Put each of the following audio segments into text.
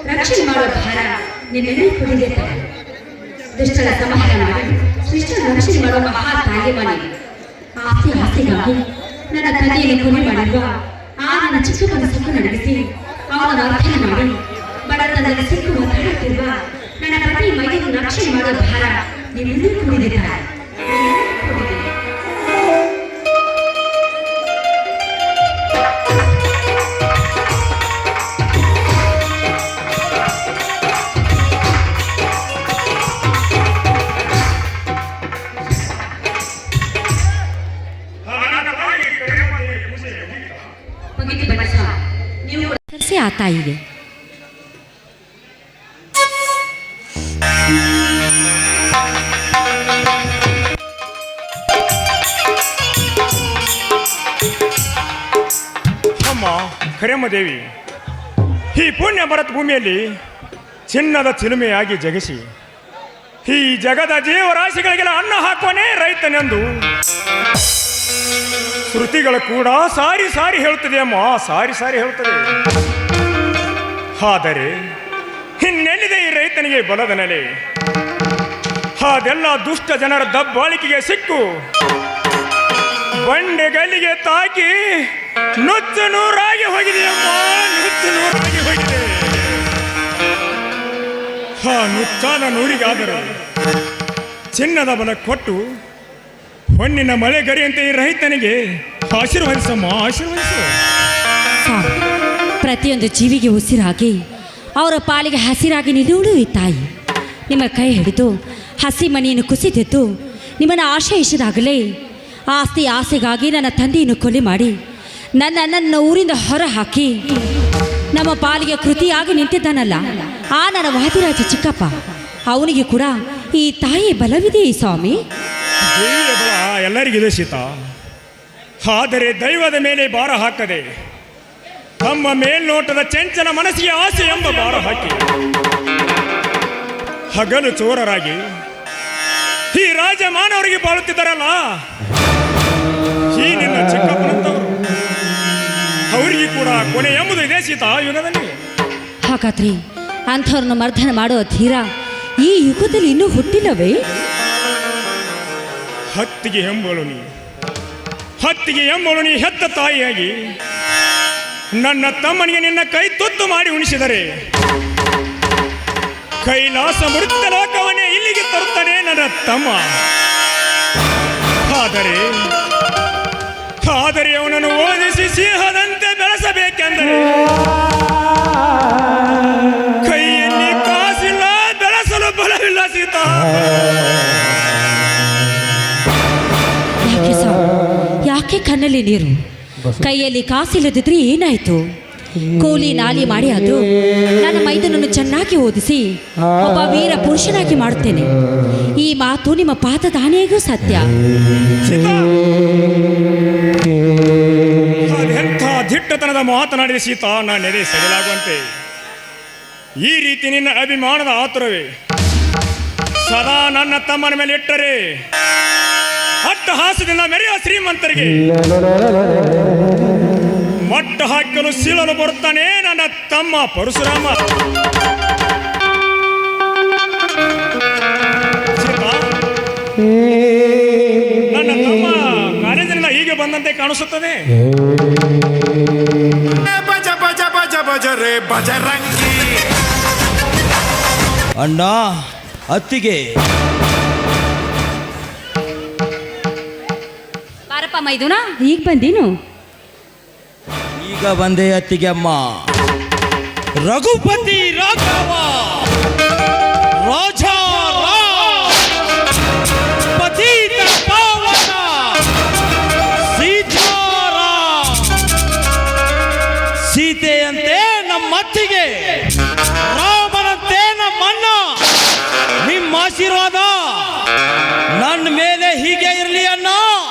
ರಕ್ಷಣೆ ಮಾಡುವ ಭಾರ ನಿನ್ನೆಲ್ಲರೂ ಕೊಡಿದೆ. ದುಷ್ಟರ ಸಂಹಾರ ಮಾಡಿ ಶಿಷ್ಟರ ರಕ್ಷಣೆ ಮಾಡುವ ಮಹಾ ತಾಯಿ ಮನೆ ಆಸ್ತಿಗಾಗಿ ನನ್ನ ತಂದೆಯನ್ನು ಕೊನೆ ಮಾಡಿರುವ ಆ ನನ್ನ ಚಿಕ್ಕ ಮನಸ್ಸನ್ನು ನಡೆಸಿ ಅವನ ಅರ್ಥನ ಮಾಡಿ ಬಡತನದಲ್ಲಿ ಸಿಕ್ಕು ಮಾತಾಡುತ್ತಿರುವ ನನ್ನ ಪತಿ ಮೈಯನ್ನು ರಕ್ಷಣೆ ಮಾಡುವ ಭಾರ ನಿನ್ನೆಲ್ಲರೂ ಕೊಡಿದಿದ್ದಾರೆ. ಆ ತಾಯಿಗೆ ಅಮ್ಮ ಕರೆಯಮ್ಮದೇವಿ, ಈ ಪುಣ್ಯ ಭರತ ಭೂಮಿಯಲ್ಲಿ ಚಿನ್ನದ ಚಿಲುಮೆಯಾಗಿ ಜಗಿಸಿ ಈ ಜಗದ ಜೀವರಾಶಿಗಳಿಗೆಲ್ಲ ಅನ್ನ ಹಾಕುವನೇ ರೈತನೆಂದು ಶ್ರುತಿಗಳು ಕೂಡ ಸಾರಿ ಸಾರಿ ಹೇಳುತ್ತದೆ ಅಮ್ಮ, ಸಾರಿ ಸಾರಿ ಹೇಳುತ್ತದೆ. ಆದರೆ ಇನ್ನೆಲ್ಲಿದೆ ಈ ರೈತನಿಗೆ ಬಲದ ನೆಲೆ? ಅದೆಲ್ಲ ದುಷ್ಟ ಜನರ ದಬ್ಬಾಳಿಕೆಗೆ ಸಿಕ್ಕು ಬಂಡೆಗಲ್ಲಿಗೆ ತಾಕಿ ನುಚ್ಚು ನೂರಾಗಿ ಹೋಗಿದೆಯಮ್ಮ, ನುಚ್ಚು ನೂರಾಗಿ ಹೋಗಿದೆ. ಆ ನುಚ್ಚಾದ ನೂರಿಗಾದರೂ ಚಿನ್ನದ ಬಲ ಕೊಟ್ಟು ಹೊನ್ನಿನ ಮಳೆಗರಿಯಂತೆ ಈ ರೈತನಿಗೆ ಆಶೀರ್ವದಿಸಮ್ಮ, ಆಶೀರ್ವದಿಸು. ಸಾಕು. ಪ್ರತಿಯೊಂದು ಜೀವಿಗೆ ಉಸಿರಾಗಿ ಅವರ ಪಾಲಿಗೆ ಹಸಿರಾಗಿ ನಿಲ್ಲುವಳು ಈ ತಾಯಿ. ನಿಮ್ಮ ಕೈ ಹಿಡಿದು ಹಸಿ ಮನೆಯನ್ನು ಕುಸಿದಿದ್ದು ನಿಮ್ಮನ್ನು ಆಶಯಿಸಿದಾಗಲೇ ಆಸ್ತಿ ಆಸೆಗಾಗಿ ನನ್ನ ತಂದೆಯನ್ನು ಕೊಲೆ ಮಾಡಿ ನನ್ನ ಊರಿಂದ ಹೊರ ಹಾಕಿ ನಮ್ಮ ಪಾಲಿಗೆ ಕೃತಿಯಾಗಿ ನಿಂತಿದ್ದಾನಲ್ಲ ಆ ನನ್ನ ವಾದಿರಾಜ ಚಿಕ್ಕಪ್ಪ, ಅವನಿಗೆ ಕೂಡ ಈ ತಾಯಿ ಬಲವಿದೆ ಸ್ವಾಮಿ. ದೇವಿಯ ಬಲ ಎಲ್ಲರಿಗಿದೆ ಸೀತಾ. ಆದರೆ ದೈವದ ಮೇಲೆ ಭಾರ ಹಾಕದೆ ತಮ್ಮ ಮೇಲ್ನೋಟದ ಚಂಚಲ ಮನಸ್ಸಿಗೆ ಆಸೆ ಎಂಬ ಭಾರ ಹಾಕಿ ಹಗಲು ಚೋರರಾಗಿ ಈ ರಾಜ ಮಾನವರಿಗೆ ಬಾಳುತ್ತಿದ್ದಾರಲ್ಲ, ಈ ನಿನ್ನ ಚಿಕ್ಕಪ್ಪನಂತವರು ಅವರಿಗೆ ಕೂಡ ಕೊನೆ ಎಂಬುದು ಇದೆ ಸೀತಾ ಯುಗದಲ್ಲಿ. ಹಾಗಾದ್ರೆ ಅಂಥವ್ರನ್ನ ಮರ್ದನ ಮಾಡುವ ಧೀರ ಈ ಯುಗದಲ್ಲಿ ಇನ್ನೂ ಹುಟ್ಟಿಲ್ಲವೇ? ಹತ್ತಿಗೆ ಎಂಬಳು ನೀ ಹೆತ್ತ ತಾಯಿಯಾಗಿ ನನ್ನ ತಮ್ಮನಿಗೆ ನಿನ್ನ ಕೈ ತುತ್ತು ಮಾಡಿ ಉಣಿಸಿದರೆ ಕೈಲಾಸ ಮೃತ್ಯ ಲೋಕವನ್ನೇ ಇಲ್ಲಿಗೆ ತರುತ್ತಾನೆ ನನ್ನ ತಮ್ಮ. ಆದರೆ ಅವನನ್ನು ಓದಿಸಿ ಸಿಂಹದಂತೆ ಬೆಳೆಸಬೇಕೆಂದರೆ ಕೈಯಲ್ಲಿ ಕಾಸಿಲ್ಲ, ಬೆಳೆಸಲು ಬಲವಿಲ್ಲ ಸೀತಾ. ಯಾಕೆ ಕಣ್ಣಲ್ಲಿ ನೀರು? ಕೈಯಲ್ಲಿ ಕಾಸಿಲ್ಲದಿದ್ರೆ ಏನಾಯ್ತು? ಕೂಲಿ ನಾಲಿ ಮಾಡಿ ಅದು ನನ್ನ ಮೈದನನ್ನು ಚೆನ್ನಾಗಿ ಓದಿಸಿ ಒಬ್ಬ ವೀರ ಪುರುಷನಾಗಿ ಮಾಡುತ್ತೇನೆ. ಈ ಮಾತು ನಿಮ್ಮ ಪಾದದಾನೆಗೂ ಸತ್ಯ. ಎಂಥ ದಿಟ್ಟತನದ ಮಾತನಾಡಿದ ಸೀತಾ, ನಾನು ಎದೆ ಸೆಳೆಲಾಗುವಂತೆ. ಈ ರೀತಿ ನಿನ್ನ ಅಭಿಮಾನದ ಆತುರವೇ ಸದಾ ನನ್ನ ತಮ್ಮನ ಮೇಲೆ ಇಟ್ಟರೆ ಅಟ್ಟಹಾಸದಿಂದ ಮೆರೆಯುವ ಶ್ರೀಮಂತರಿಗೆ ಮಟ್ಟ ಹಾಕಲು ಸೀಳಲು ಬರುತ್ತಾನೆ ನನ್ನ ತಮ್ಮ ಪರಶುರಾಮ. ನನ್ನ ತಮ್ಮ ಕಾಲೇಜಿನಿಂದ ಹೀಗೆ ಬಂದಂತೆ ಕಾಣಿಸುತ್ತದೆ. ಬಜ ಬಜ ಬಜ ಬಜ ರೇ ಬಜರಂಗಿ. ಅಣ್ಣ, ಅತ್ತಿಗೆ ಬಾರಪ್ಪ ಮೈದುನ, ಈಗ ಬಂದೀನು? ಈಗ ಬಂದೆ ಅತ್ತಿಗೆ ಅಮ್ಮ. ರಘುಪತಿ ರಾಘವ ರಾಜ ಪತಿತ ಪಾವನ ಸೀತಾರಾಮ. ಸೀತೆಯಂತೆ ನಮ್ಮತ್ತಿಗೆ, ರಾಮನಂತೆ ನಮ್ಮಣ್ಣ. ನಿಮ್ಮ ಆಶೀರ್ವಾದ ನನ್ನ ಮೇಲೆ ಹೀಗೆ ಇರಲಿ ಅಣ್ಣ.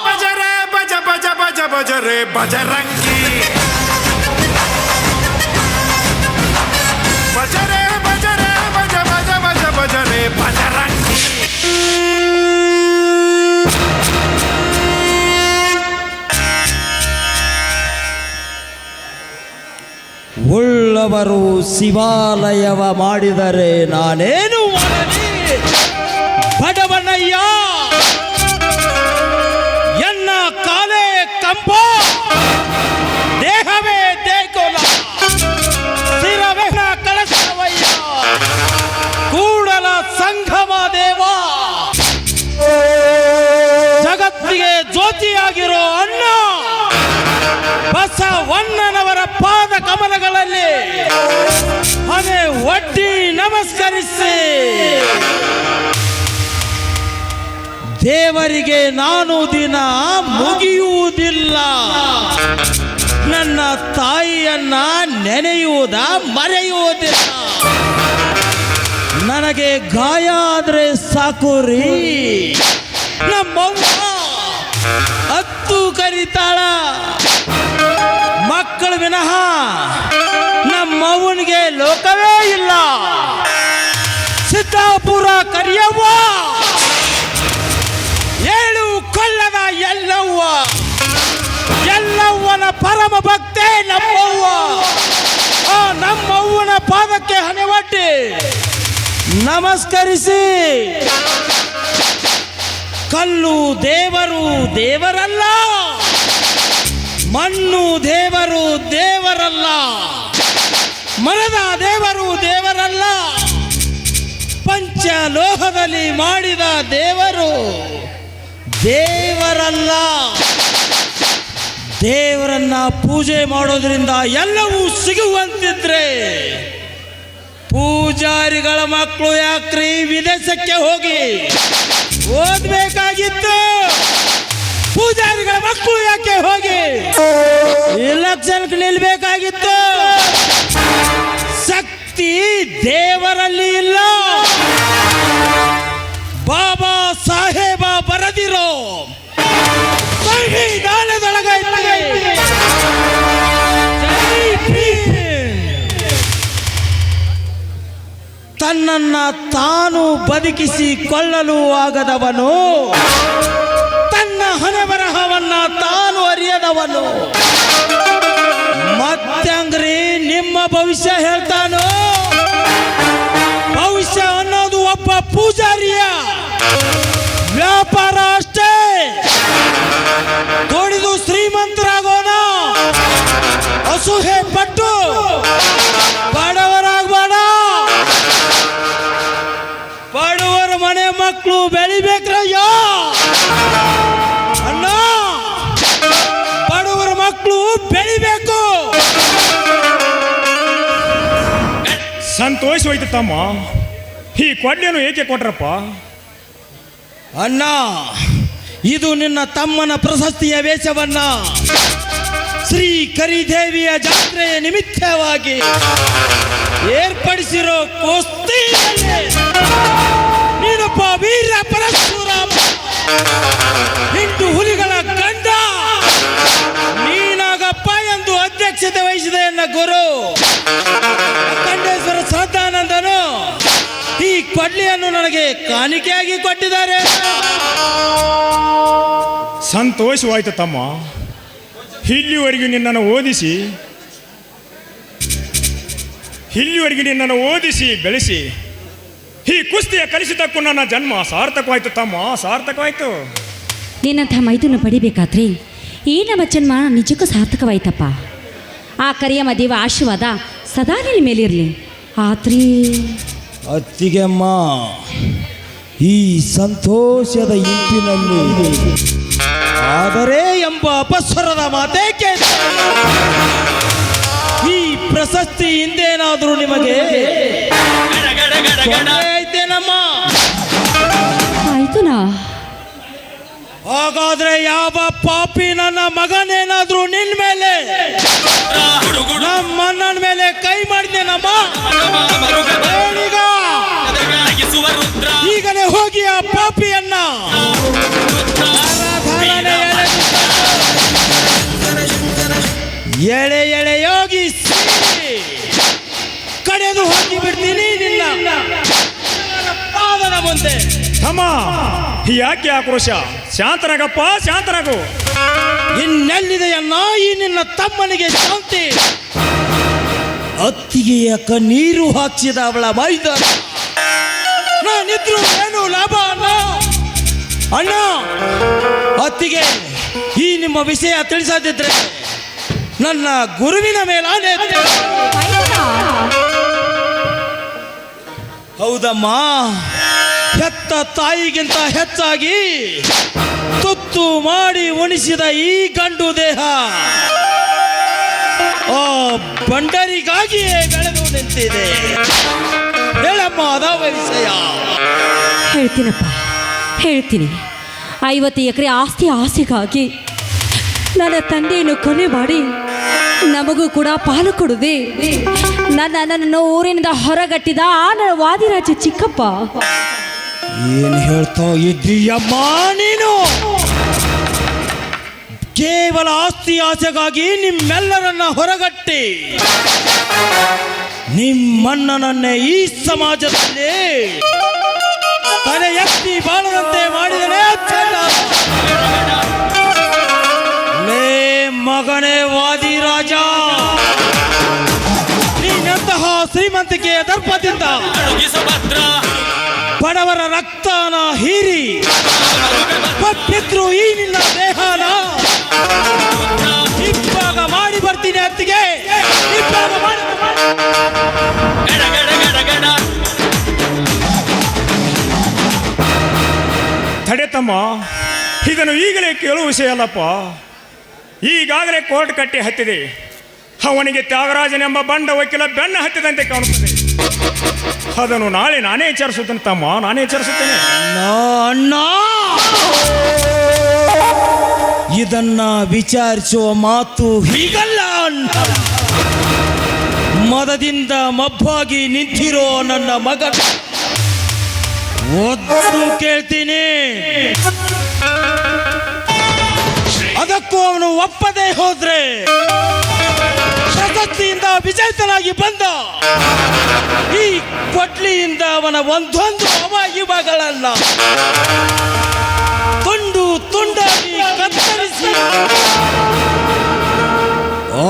ಬಜ ರೇ ಬಜ ಬಜ ಬಜ ಬಜ ರೇ ಬಜರಂಗಿ. ಬಜ ರೇ ಬಜ ರೇ ಬಜ ಬಜ ಬಜ ಬಜ ರೇ ಬಜರಂಗಿ. ಉಳ್ಳವರು ಶಿವಾಲಯವ ಮಾಡಿದರೆ ನಾನೇನು ಮಾಡಲಿ ಬಡವಣ್ಣಯ್ಯ. ಎನ್ನ ಕಾಲೇ ಕಂಪ, ದೇಹವೇ ದೇಗುಲ, ಶಿರವೇ ಕಳಸವಯ್ಯ. ಕೂಡಲ ಸಂಗಮ ದೇವ, ಜಗತ್ತಿಗೆ ಜ್ಯೋತಿಯಾಗಿರೋ ಅಣ್ಣ ಬಸವಣ್ಣನವರ ಪಾದ ಕಮಲಗಳಲ್ಲಿ ಅದೇ ಒಡ್ಡಿ ನಮಸ್ಕರಿಸಿ ದೇವರಿಗೆ ನಾನು ದಿನ ಮುಗಿಯುವುದಿಲ್ಲ. ನನ್ನ ತಾಯಿಯನ್ನ ನೆನೆಯುವುದ ಮರೆಯುವುದಿಲ್ಲ. ನನಗೆ ಗಾಯ ಆದ್ರೆ ಸಾಕು ರೀ, ನಮ್ಮವ್ವ ಹತ್ತು ಕರೀತಾಳ. ಮಕ್ಕಳು ವಿನಃ ನಮ್ಮವ್ವನಿಗೆ ಲೋಕವೇ ಇಲ್ಲ. ಸಿದ್ದಾಪುರ ಕರಿಯವ್ವ, ಏಳು ಕೊಳ್ಳದ ಎಲ್ಲವ್ವ, ಎಲ್ಲವ್ವನ ಪರಮ ಭಕ್ತೆ ನಮ್ಮವ್ವ. ಆ ನಮ್ಮವ್ವನ ಪಾದಕ್ಕೆ ಹಣೆವಟ್ಟಿ ನಮಸ್ಕರಿಸಿ, ಕಲ್ಲು ದೇವರು ದೇವರಲ್ಲ, ಮಣ್ಣು ದೇವರು ದೇವರಲ್ಲ, ಮರದ ದೇವರು ದೇವರಲ್ಲ, ಲೋಹದಲ್ಲಿ ಮಾಡಿದ ದೇವರು ದೇವರಲ್ಲ. ದೇವರನ್ನ ಪೂಜೆ ಮಾಡೋದ್ರಿಂದ ಎಲ್ಲವೂ ಸಿಗುವಂತಿದ್ರೆ ಪೂಜಾರಿಗಳ ಮಕ್ಕಳು ಯಾಕ್ರಿ ವಿದೇಶಕ್ಕೆ ಹೋಗಿ ಓದ್ಬೇಕಾಗಿತ್ತು? ಪೂಜಾರಿಗಳ ಮಕ್ಕಳು ಯಾಕೆ ಹೋಗಿ ಇಲೆಕ್ಷನ್ಗೆ ನಿಲ್ಬೇಕಾಗಿತ್ತು? ಶಕ್ತಿ ದೇವರಲ್ಲಿ ಇಲ್ಲ, ಬಾಬಾ ಸಾಹೇಬ ಬರೆದಿರೋ ಸಂವಿಧಾನದೊಳಗೈತೆ. ಜೈ ಭೀಮ್. ತನ್ನನ್ನ ತಾನು ಬದುಕಿಸಿಕೊಳ್ಳಲು ಆಗದವನು, ತನ್ನ ಹಣೆ ಬರಹವನ್ನ ತಾನು ಅರಿಯದವನು ಮತ್ತಂಗ್ರಿ ನಿಮ್ಮ ಭವಿಷ್ಯ ಹೇಳ್ತಾನೋ? ಭವಿಷ್ಯ ಅನ್ನೋದು ಒಬ್ಬ ಪೂಜಾರಿಯ ವ್ಯಾಪಾರ ಅಷ್ಟೇ. ದುಡಿದು ಶ್ರೀಮಂತರಾಗೋಣ, ಅಸೂಹೆ ಪಟ್ಟು ಬಡವರಾಗಬೇಡ. ಬಡವರ ಮನೆ ಮಕ್ಕಳು ಬೆಳಿಬೇಕ್ರಯ್ಯ ಅಣ್ಣ, ಬಡವರ ಮಕ್ಕಳು ಬೆಳಿಬೇಕು. ಸಂತೋಷವಾಯ್ತು ತಮ್ಮ. ಈ ಕೊಡ್ಲೇನು ಏಕೆ ಕೊಟ್ರಪ್ಪ? ಅಣ್ಣ, ಇದು ನಿನ್ನ ತಮ್ಮನ ಪ್ರಶಸ್ತಿಯ ವೇಷವನ್ನ ಶ್ರೀ ಕರಿದೇವಿಯ ಜಾತ್ರೆಯ ನಿಮಿತ್ತವಾಗಿ ಏರ್ಪಡಿಸಿರೋ ಕುಸ್ತಿಯಲ್ಲಿ ನೀನೊಬ್ಬ ವೀರ ಪರಶುರಾಮ, ಹಿಂಡು ಹುಲಿಗಳ ಗಂಡ ನೀನಾಗಪ್ಪ ಎಂದು ಅಧ್ಯಕ್ಷತೆ ವಹಿಸಿದೆ ಎನ್ನ ಗುರು ಖಂಡೇಶ್ವರ ಶ್ರದ್ಧಾನಂದನು ಈ ಕೊಡ್ಲಿಯನ್ನು ನನಗೆ ಕಾಣಿಕೆಯಾಗಿ ಕೊಟ್ಟಿದ್ದಾರೆ. ಸಂತೋಷವಾಯ್ತು ತಮ್ಮ. ಇಲ್ಲಿವರೆಗೂ ನಿನ್ನನ್ನು ಓದಿಸಿ ಬೆಳೆಸಿ ಈ ಕುಸ್ತಿಯ ಕಲಿಸಿದ್ದಕ್ಕೂ ನನ್ನ ಜನ್ಮ ಸಾರ್ಥಕವಾಯ್ತು ತಮ್ಮ, ಸಾರ್ಥಕವಾಯ್ತು. ನಿನ್ನಂಥ ಮೈದನ್ನು ಪಡಿಬೇಕಾದ್ರೆ ಈ ನಮ್ಮ ಜನ್ಮ ನಿಜಕ್ಕೂ ಸಾರ್ಥಕವಾಯ್ತಪ್ಪ. ಆ ಕರಿಯಮ್ಮ ದೇವ ಆಶೀರ್ವಾದ ಸದಾ ನಿನ್ನ ಮೇಲಿರಲಿ. ಆತ್ರಿ ಅತ್ತಿಗೆಮ್ಮ, ಈ ಸಂತೋಷದ ಇಂಪಿನಲ್ಲಿ ಆದರೆ ಎಂಬ ಅಪಸ್ವರದ ಮಾತೇಕೆ? ಈ ಪ್ರಶಸ್ತಿ ಹಿಂದೇನಾದರೂ ನಿಮಗೆ ಐತೇನಮ್ಮ? ಆಯ್ತುನಾ? ಹಾಗಾದ್ರೆ ಯಾವ ಪಾಪಿ ನನ್ನ ಮಗನೇನಾದ್ರೂ ನಿನ್ ಮೇಲೆ, ನಮ್ಮ ಅಣ್ಣನ ಮೇಲೆ ಕೈ ಮಾಡಿದ್ದೇನಮ್ಮ? ಈಗಲೇ ಹೋಗಿ ಆ ಪಾಪಿಯನ್ನ ಎಳೆ ಎಳೆಯೋಗಿ ಕಡೆದು ಹೋಗಿ ಬಿಡ್ತೀನಿ ನಿನ್ನ ಪಾದದ ಮುಂದೆ. ತಮ್ಮ, ಯಾಕೆ ಆಕ್ರೋಶ? ಶಾಂತರಾಗಪ್ಪ, ಶಾಂತರಾಗು. ಇನ್ನೆಲ್ಲಿದೆಯನ್ನ ಈ ನಿನ್ನ ತಮ್ಮನಿಗೆ ಶಾಂತಿ? ಅತ್ತಿಗೆಯ ಕಣ್ಣೀರು ಹಾಕಿಸಿದ ಅವಳ ಮೈದಾನ ನಾನಿದ್ರು ಏನು ಲಾಭ ಅಣ್ಣ? ಅಣ್ಣ, ಅತ್ತಿಗೆ ಈ ನಿಮ್ಮ ವಿಷಯ ತಿಳಿಸದಿದ್ರೆ ನನ್ನ ಗುರುವಿನ ಮೇಲೆ ಹೌದಮ್ಮ. ಹೆತ್ತ ತಾಯಿಗಿಂತ ಹೆಚ್ಚಾಗಿ ತುತ್ತು ಮಾಡಿ ಉಣಿಸಿದ ಈ ಗಂಡು ದೇಹ ಆ ಬಂಡರಿಗಾಗಿಯೇ ಬೆಳೆದು ನಿಂತಿದೆ. ಹೇಳಮ್ಮ, ಅದಾವ ವಿಷಯ? ಹೇಳ್ತೀನಪ್ಪ, ಹೇಳ್ತೀನಿ. 50 ಎಕರೆ ಆಸ್ತಿ ಆಸೆಗಾಗಿ ನನ್ನ ತಂದೆಯನ್ನು ಕೊನೆ ಮಾಡಿ ನಮಗೂ ಕೂಡ ಪಾಲು ಕೊಡುದೆ ನನ್ನನ್ನು ಊರಿನಿಂದ ಹೊರಗಟ್ಟಿದ ಆ ನನ್ನ ವಾದಿರಾಜ ಚಿಕ್ಕಪ್ಪ. ಏನು ಹೇಳ್ತಾ ಇದ್ದೀಯಮ್ಮ ನೀನು? ಕೇವಲ ಆಸ್ತಿ ಆಸೆಗಾಗಿ ನಿಮ್ಮೆಲ್ಲರನ್ನ ಹೊರಗಟ್ಟಿ ನಿಮ್ಮಣ್ಣನನ್ನೇ ಈ ಸಮಾಜದಲ್ಲಿ ತಲೆ ಎತ್ತಿ ಬಾಳದಂತೆ ಮಾಡಿದನೇ ಲೇ ಮಗನೇ ವಾದಿರಾಜ, ನೀನಂತಹ ಶ್ರೀಮಂತಿಕೆಯ ದರ್ಪದಿಂದ ಬಡವರ ರಕ್ತನ ಹೀರಿ ಕೊಟ್ಟಿದ್ರು ಈ ನಿನ್ನ ದೇಹನ ಇಬ್ಬಾಗ ಮಾಡಿ ಬರ್ತೀನಿ ಅತ್ತಿಗೆ, ಇಬ್ಬಾಗ ಮಾಡಿ. ತಮ್ಮ, ಇದನ್ನು ಈಗಲೇ ಕೇಳುವ ವಿಷಯ ಅಲ್ಲಪ್ಪ. ಈಗಾಗಲೇ ಕೋರ್ಟ್ ಕಟ್ಟಿ ಹತ್ತಿದೆ. ಅವನಿಗೆ ತ್ಯಾಗರಾಜನೆಂಬ ಬಂಡ ವಕೀಲ ಬೆನ್ನ ಹತ್ತಿದಂತೆ ಕಾಣುತ್ತದೆ. ಅದನ್ನು ನಾಳೆ ನಾನೇ ಎಚ್ಚರಿಸುತ್ತೇನೆ ತಮ್ಮ, ನಾನೇ ಎಚ್ಚರಿಸುತ್ತೇನೆ. ಅಣ್ಣ, ಇದನ್ನ ವಿಚಾರಿಸುವ ಮಾತು ಹೀಗಲ್ಲ ಅಣ್ಣ. ಮದದಿಂದ ಮಬ್ಬಾಗಿ ನಿಂತಿರೋ ನನ್ನ ಮಗ ಒದ್ದು ಕೇಳ್ತೀನಿ. ಅದಕ್ಕೂ ಅವನು ಒಪ್ಪದೆ ಹೋದ್ರೆ ಪ್ರಶಸ್ತಿಯಿಂದ ವಿಜೇತನಾಗಿ ಬಂದ ಈ ಕೊಡ್ಲಿಯಿಂದ ಅವನ ಒಂದೊಂದು ಅವಯವಗಳನ್ನ ತುಂಡು ತುಂಡಾಗಿ ಕತ್ತರಿಸಿ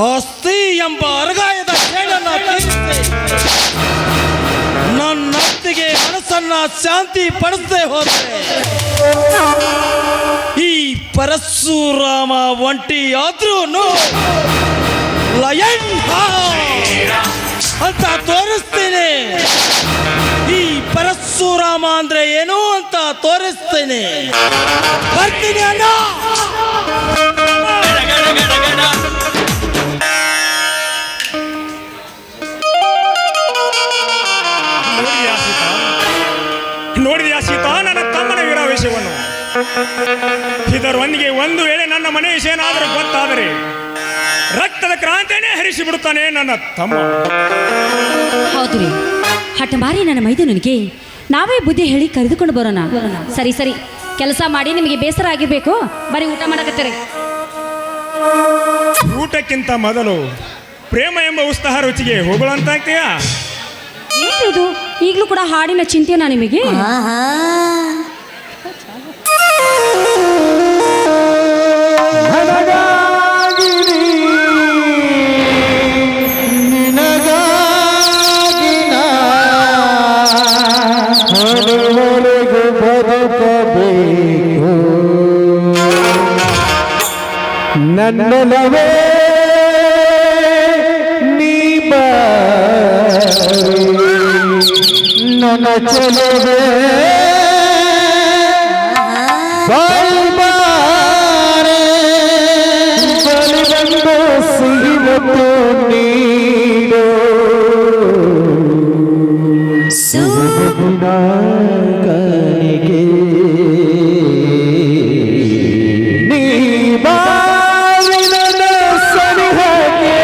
ಆಸ್ತಿ ಎಂಬ ಅರಗಾಯದ ಸೇಡನ್ನ ತೀರಿಸಿ ನನ್ನತ್ತಿಗೆ ಮನಸ್ಸನ್ನ ಶಾಂತಿ ಪಡಿಸದೆ ಹೋದ್ರೆ ಈ ಪರಶುರಾಮ ಒಂಟಿ ಆದ್ರೂ ಲಯನ್ ಅಂತ ತೋರಿಸ್ತೀನಿ. ಈ ಪರಶುರಾಮ ಅಂದ್ರೆ ಏನು ಅಂತ ತೋರಿಸ್ತೀನಿ. ಬರ್ತೀನಿ ಅಣ್ಣ. ನೋಡಿದೆಯಾ ಸೀತಾ ನನ್ನ ತಮ್ಮನ ವೀರಾವೇಶವನ್ನು? ಇದರೊಂದಿಗೆ ಒಂದು ವೇಳೆ ನನ್ನ ಮನೆ ವಿಷಯನಾದರೂ ಗೊತ್ತಾದರೆ ರಕ್ತದ ಕ್ರಾಂತಿಯನ್ನೇ ಹರಿಸಿ ಬಿಡುತ್ತಾನೆ ನನ್ನ ತಮ್ಮ. ಹೌದು ರೀ, ಹಠಮಾರಿ ನನ್ನ ಮೈದನಿಗೆ ನಾವೇ ಬುದ್ಧಿ ಹೇಳಿ ಕರೆದುಕೊಂಡು ಬರೋಣ. ಸರಿ ಸರಿ, ಕೆಲಸ ಮಾಡಿ ನಿಮಗೆ ಬೇಸರ ಆಗಿರ್ಬೇಕು, ಬರೀ ಊಟ ಮಾಡಕತ್ತೀರಿ. ಊಟಕ್ಕಿಂತ ಮೊದಲು ಪ್ರೇಮ ಎಂಬ ಉತ್ಸಾಹ ರುಚಿಗೆ ಹೋಗುವಂತಾಗ್ತೀಯಾ? ಏನಿದು ಈಗಲೂ ಕೂಡ ಹಾಡಿನ ಚಿಂತೆನಾ ನಿಮಗೆ? ನನ್ನಲವೇ ನೀ ನನ್ನ ಚಲವೇ ಬಾರೆ ಬಲಿಬಂದು ಸಿಹಿವತ್ತು ನೀಡೋ ಸುಗುಣ ಕನಿಗೆ ನೀ ಬಾವಿನ ಸನಿಹಕ್ಕೆ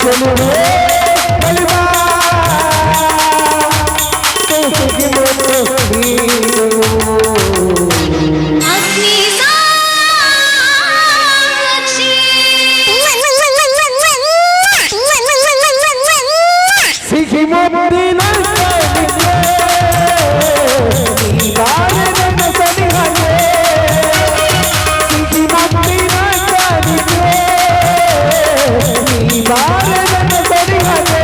ಚೆಲುವೆ ಬಲಿವಾ ಸೊಸಗಿ ಮತ್ತು ನೀನು ಅಗ್ನಿ ಸಾಕ್ಷಿ ಸಿಹಿ ಮುದ್ದಿನ ನೀ ಬಾರೆ ನನ್ನ ಸನಿಹಕ್ಕೆ ಸಿಹಿ ಮುದ್ದಿನ ನೀ ಬಾರೆ ನನ್ನ ಸನಿಹಕ್ಕೆ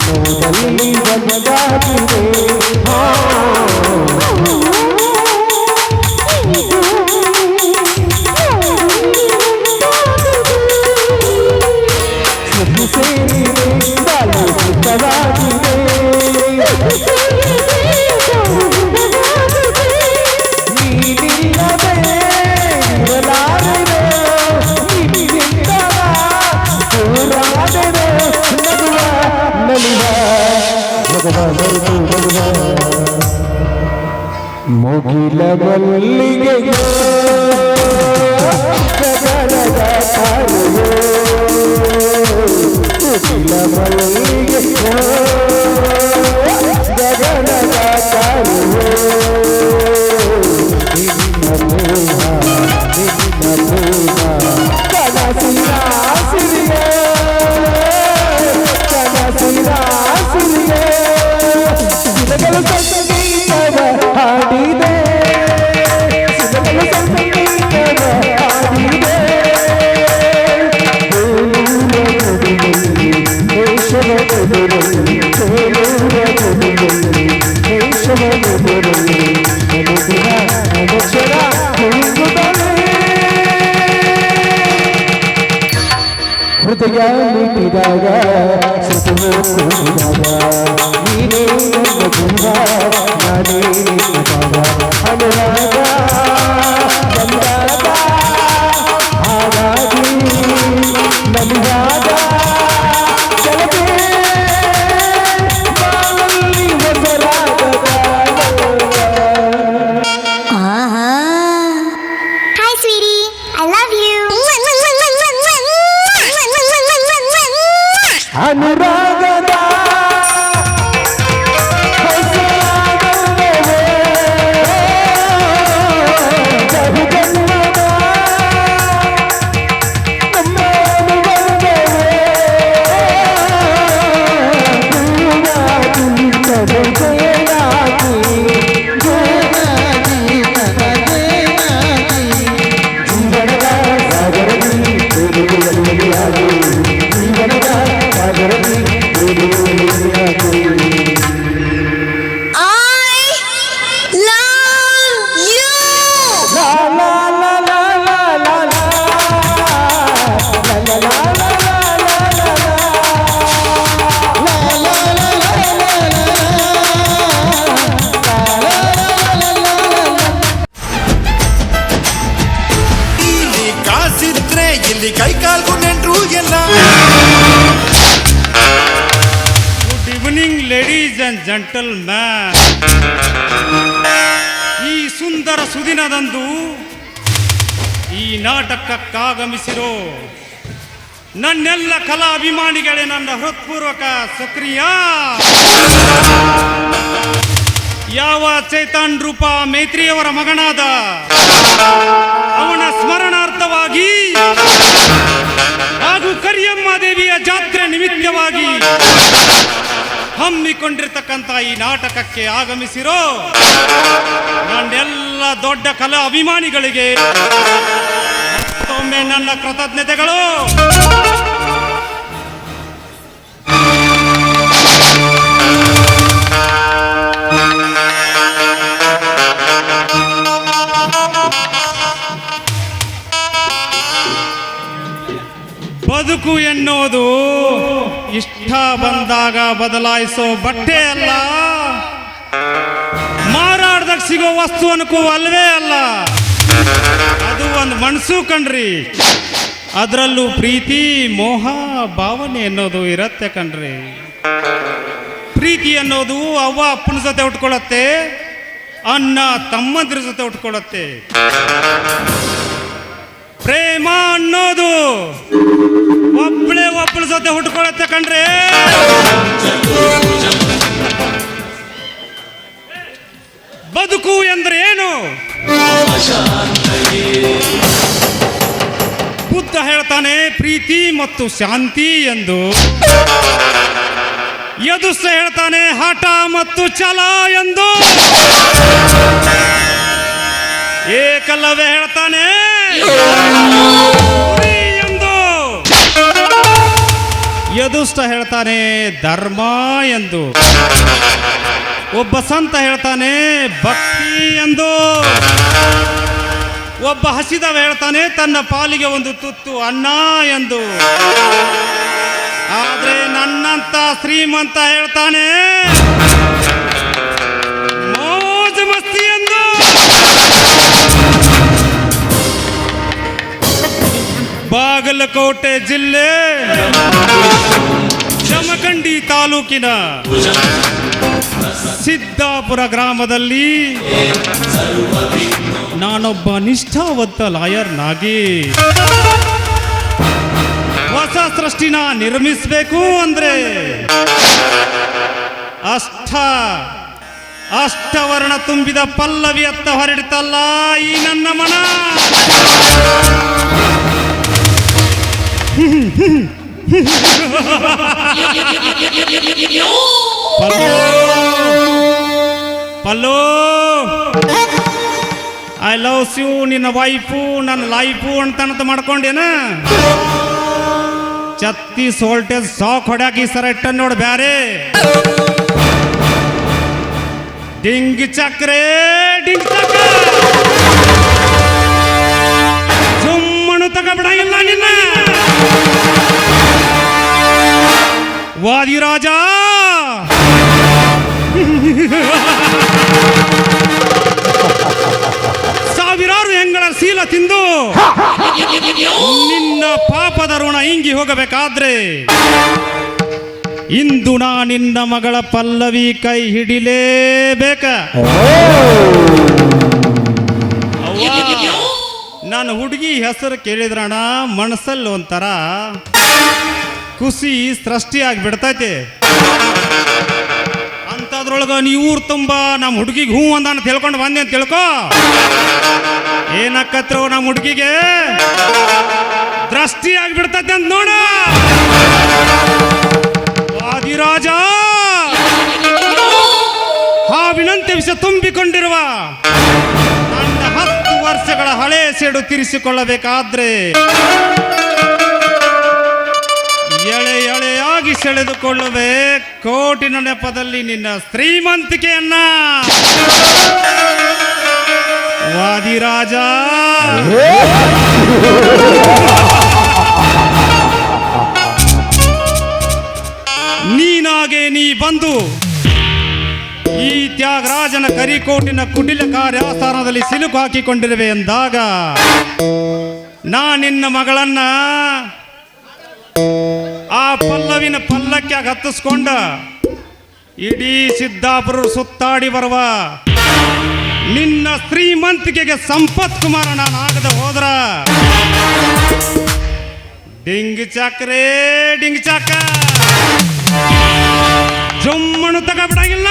ನೋಡಲ್ಲಿ ಬಂದಾಗಿದೆ ಸೇರಿದೆ ಬಾಳು ಸುಖವಾಗಿದೆ ನೀನಿಲ್ಲದೆ ಇರಲಾರೆನು ನಿನ್ನಿಂದ ದೂರಾದೆನು ನಗುವ ನಲಿವ ಮುಗಿಲ ಮಲ್ಲಿಗೆ ಗಗನದ ತಾರುವೆ ಮುಗಿಲ ಮಲ್ಲಿಗೆ ಗಗನದ ತಾರುವೆ ನಿನ್ನ ಪ್ರೇಮ ಕನಸಿನ ಸಿರಿಯೇ ಕನಸಿನ ಸಿರಿಯೇ ಸಿಗಲು ಸಂಗೀತವ ಹಾಡಿದೆ ಸಿಗಲು ಸಂಗೀತವ ಹಾಡಿದೆ ದೇಶದ ಎದುರಲ್ಲಿ ದೇಶದ ಎದುರಲ್ಲಿ ನೆನಪಿನ ಅಕ್ಷರ ಕುಳಿತುತ್ತಲೇ ಹೃದಯ ಮುಟ್ಟಿದಾಗ ಶ್ರುತಿಯು ಕೂಡಿದಾಗ ನೀನೇ ನನ್ನ ಜೀವ ನಾನೇ ನಿನ್ನ ಭಾವ ಅನುರಾಗ ಬಂದಾಗ ಹಾಗಾಗಿ ನಲಿಯಾಗ ಜಲದೆ ಬಾಳಲ್ಲಿ ಹೊಸರಾಗದ Hi, sweetie. I love you. ಅನುರಾಗದ ಹೊಸರಾಗವೇ ಬಹುಜನ್ಮದ ನಮ್ಮ ಅನುಬಂಧವೇ ಹೂವಾಗಿ ನನಗೇನಾಗಿ ಜೀವನದ ಸಾಗರದಲ್ಲಿ ತೇಲುವುದೆಲ್ಲಿಯಾಗಿ ಜೀವನದ ಸಾಗರದಲ್ಲಿ ತೇಲುವುದೆಲ್ಲಿಯಾಗಿ I love you. La la la la la la la la la la ಇಲ್ಲಿ ಕಾಸಿದ್ರೆ ಇಲ್ಲಿ ಕೈಕಾಲ್ಗೂ ನೆಂಟ್ರು ಎಲ್ಲ good evening ladies and gentleman. ಈ ಸುಂದರ ಸುದಿನದಂದು ಈ ನಾಟಕಕ್ಕಾಗಮಿಸಿರೋ ನನ್ನೆಲ್ಲ ಕಲಾ ಅಭಿಮಾನಿಗಳೇ ನನ್ನ ಹೃತ್ಪೂರ್ವಕ ಸಕ್ರಿಯ. ಯಾವ ಚೈತನ್ ರೂಪ ಮೈತ್ರಿಯವರ ಮಗನಾದ ಅವನ ಸ್ಮರಣಾರ್ಥವಾಗಿ ಹಾಗೂ ಕರಿಯಮ್ಮ ದೇವಿಯ ಜಾತ್ರೆ ನಿಮಿತ್ತವಾಗಿ ಹಮ್ಮಿಕೊಂಡಿರ್ತಕ್ಕಂಥ ಈ ನಾಟಕಕ್ಕೆ ಆಗಮಿಸಿರೋ ನನ್ನೆಲ್ಲ ದೊಡ್ಡ ಕಲಾ ಅಭಿಮಾನಿಗಳಿಗೆ ಮತ್ತೊಮ್ಮೆ ನನ್ನ ಕೃತಜ್ಞತೆಗಳು. ಬದುಕು ಎನ್ನುವುದು ಇಷ್ಟ ಬಂದಾಗ ಬದಲಾಯಿಸೋ ಬಟ್ಟೆ ಅಲ್ಲ, ಮಾರಾಟದಾಗ ಸಿಗೋ ವಸ್ತು ಅನ್ಕೋ ಅಲ್ವೇ ಅಲ್ಲ, ಅದು ಒಂದು ಮನಸ್ಸು ಕಣ್ರಿ. ಅದರಲ್ಲೂ ಪ್ರೀತಿ ಮೋಹ ಭಾವನೆ ಅನ್ನೋದು ಇರತ್ತೆ ಕಣ್ರಿ. ಪ್ರೀತಿ ಅನ್ನೋದು ಅವ್ವ ಅಪ್ಪನ ಜೊತೆ ಉಟ್ಕೊಳ್ಳತ್ತೆ, ಅಣ್ಣ ತಮ್ಮಂದಿರ ಜೊತೆ ಉಟ್ಕೊಳ್ಳತ್ತೆ. ಪ್ರೇಮ ಅನ್ನೋದು ಒಬ್ಬಳ ಜೊತೆ ಹುಟ್ಕೊಳ್ಳತ್ತೆ ಕಣ್ರಿ. ಬದುಕು ಎಂದ್ರೆ ಏನು? ಬುದ್ಧ ಹೇಳ್ತಾನೆ ಪ್ರೀತಿ ಮತ್ತು ಶಾಂತಿ ಎಂದು. ಯದುಸ ಹೇಳ್ತಾನೆ ಹಠ ಮತ್ತು ಛಲ ಎಂದು. ಏಕಲವ್ಯ ಹೇಳ್ತಾನೆ ಗುರಿ ಎಂದು. ಯದುಷ್ಟ ಹೇಳ್ತಾನೆ ಧರ್ಮ ಎಂದು. ಒಬ್ಬ ಸಂತ ಹೇಳ್ತಾನೆ ಭಕ್ತಿ ಎಂದು. ಒಬ್ಬ ಹಸಿದವ ಹೇಳ್ತಾನೆ ತನ್ನ ಪಾಲಿಗೆ ಒಂದು ತುತ್ತು ಅನ್ನ ಎಂದು. ಆದ್ರೆ ನನ್ನಂತ ಶ್ರೀಮಂತ ಹೇಳ್ತಾನೆ ಮೋಜು ಮಸ್ತಿ ಎಂದು. ಬಾಗಲಕೋಟೆ ಜಿಲ್ಲೆ ಜಮಖಂಡಿ ತಾಲೂಕಿನ ಸಿದ್ದಾಪುರ ಗ್ರಾಮದಲ್ಲಿ ನಾನೊಬ್ಬ ನಿಷ್ಠಾವಂತ ಲಾಯರ್ನಾಗಿ ಹೊಸ ಸೃಷ್ಟಿನ ನಿರ್ಮಿಸಬೇಕು ಅಂದ್ರೆ ಅಷ್ಟವರ್ಣ ತುಂಬಿದ ಪಲ್ಲವಿಯತ್ತ ಹೊರಡಿತಲ್ಲ ಈ ನನ್ನ ಮನ. ಪಲ್ಲೋ ಐ ಲವ್ಸ್ ಯು, ನಿನ್ನ ವೈಫು ನನ್ನ ಲೈಫು ಅಂತ ಮಾಡ್ಕೊಂಡೇನ. 36 ವೋಲ್ಟೇಜ್ ಸಾಕ್ ಹೊಡ್ಯಾಕಿ ಸರ ಇಟ್ಟ ನೋಡಿ ಬ್ಯಾರೆ. ಡಿಂಗ್ ಚಕ್ರೆ ಡಿಂಗ್ ಚಕ್ರ ಸುಮ್ಮನು ತಗಬಿಡಂಗಿಲ್ಲ ನಿನ್ನ ವಾದಿರಾಜ. ಸಾವಿರಾರು ಹೆಂಗಳ ಶೀಲ ತಿಂದು ನಿನ್ನ ಪಾಪದ ಋಣ ಹಿಂಗಿ ಹೋಗಬೇಕಾದ್ರೆ ಇಂದು ನಾ ನಿನ್ನ ಮಗಳ ಪಲ್ಲವಿ ಕೈ ಹಿಡಿಲೇಬೇಕ. ನಾನು ಹುಡುಗಿ ಹೆಸರು ಕೇಳಿದ್ರಣ ಮನಸ್ಸಲ್ಲಿ ಒಂಥರ ಖುಷಿ ಸೃಷ್ಟಿಯಾಗಿ ಬಿಡ್ತೈತೆ. ಅಂತದ್ರೊಳಗ ನೀವ್ರು ತುಂಬ ನಮ್ಮ ಹುಡುಗಿಗೆ ಹೂ ಅಂದ ತಿಳ್ಕೊಂಡು ಬಂದೆ ಅಂತ ತಿಳ್ಕೊ. ಏನಕ್ಕತ್ರು ನಮ್ಮ ಹುಡುಗಿಗೆ ದೃಷ್ಟಿಯಾಗಿ ಬಿಡ್ತೈತೆ ಅಂತ ನೋಡ. ವಾದಿರಾಜ ಹಾವಿನಂತೆ ವಿಷ ತುಂಬಿಕೊಂಡಿರುವ ನನ್ನ 10 ವರ್ಷಗಳ ಹಳೆ ಸೇಡು ತೀರಿಸಿಕೊಳ್ಳಬೇಕಾದ್ರೆ ಎಳೆಯಾಗಿ ಸೆಳೆದುಕೊಳ್ಳುವೆ ಕೋಟಿನ ನೆಪದಲ್ಲಿ ನಿನ್ನ ಶ್ರೀಮಂತಿಕೆಯನ್ನ. ವಾದಿರಾಜ ನೀನಾಗೆ ನೀ ಬಂದು ಈ ತ್ಯಾಗರಾಜನ ಕರಿಕೋಟಿನ ಕುಟಿಲ ಕಾರ್ಯಾಸ್ಥಾನದಲ್ಲಿ ಸಿಲುಕು ಹಾಕಿಕೊಂಡಿರುವೆ ಎಂದಾಗ ನಾ ನಿನ್ನ ಮಗಳನ್ನ ಆ ಪಲ್ಲವಿನ ಪಲ್ಲಕ್ಕೆ ಹತ್ತಿಸ್ಕೊಂಡ ಇಡೀ ಸಿದ್ದಾಪುರ ಸುತ್ತಾಡಿ ಬರುವ ನಿನ್ನ ಶ್ರೀಮಂತಿಕೆಗೆ ಸಂಪತ್ ಕುಮಾರ ನಾನಾಗದ ಹೋದ್ರ ಡಿಂಗ್ ಚಕ್ರೇ ಡಿಂಗ್ ಚಕ್ರ ಜುಮ್ಮನು ತಗಬಿಡಂಗಿಲ್ಲ.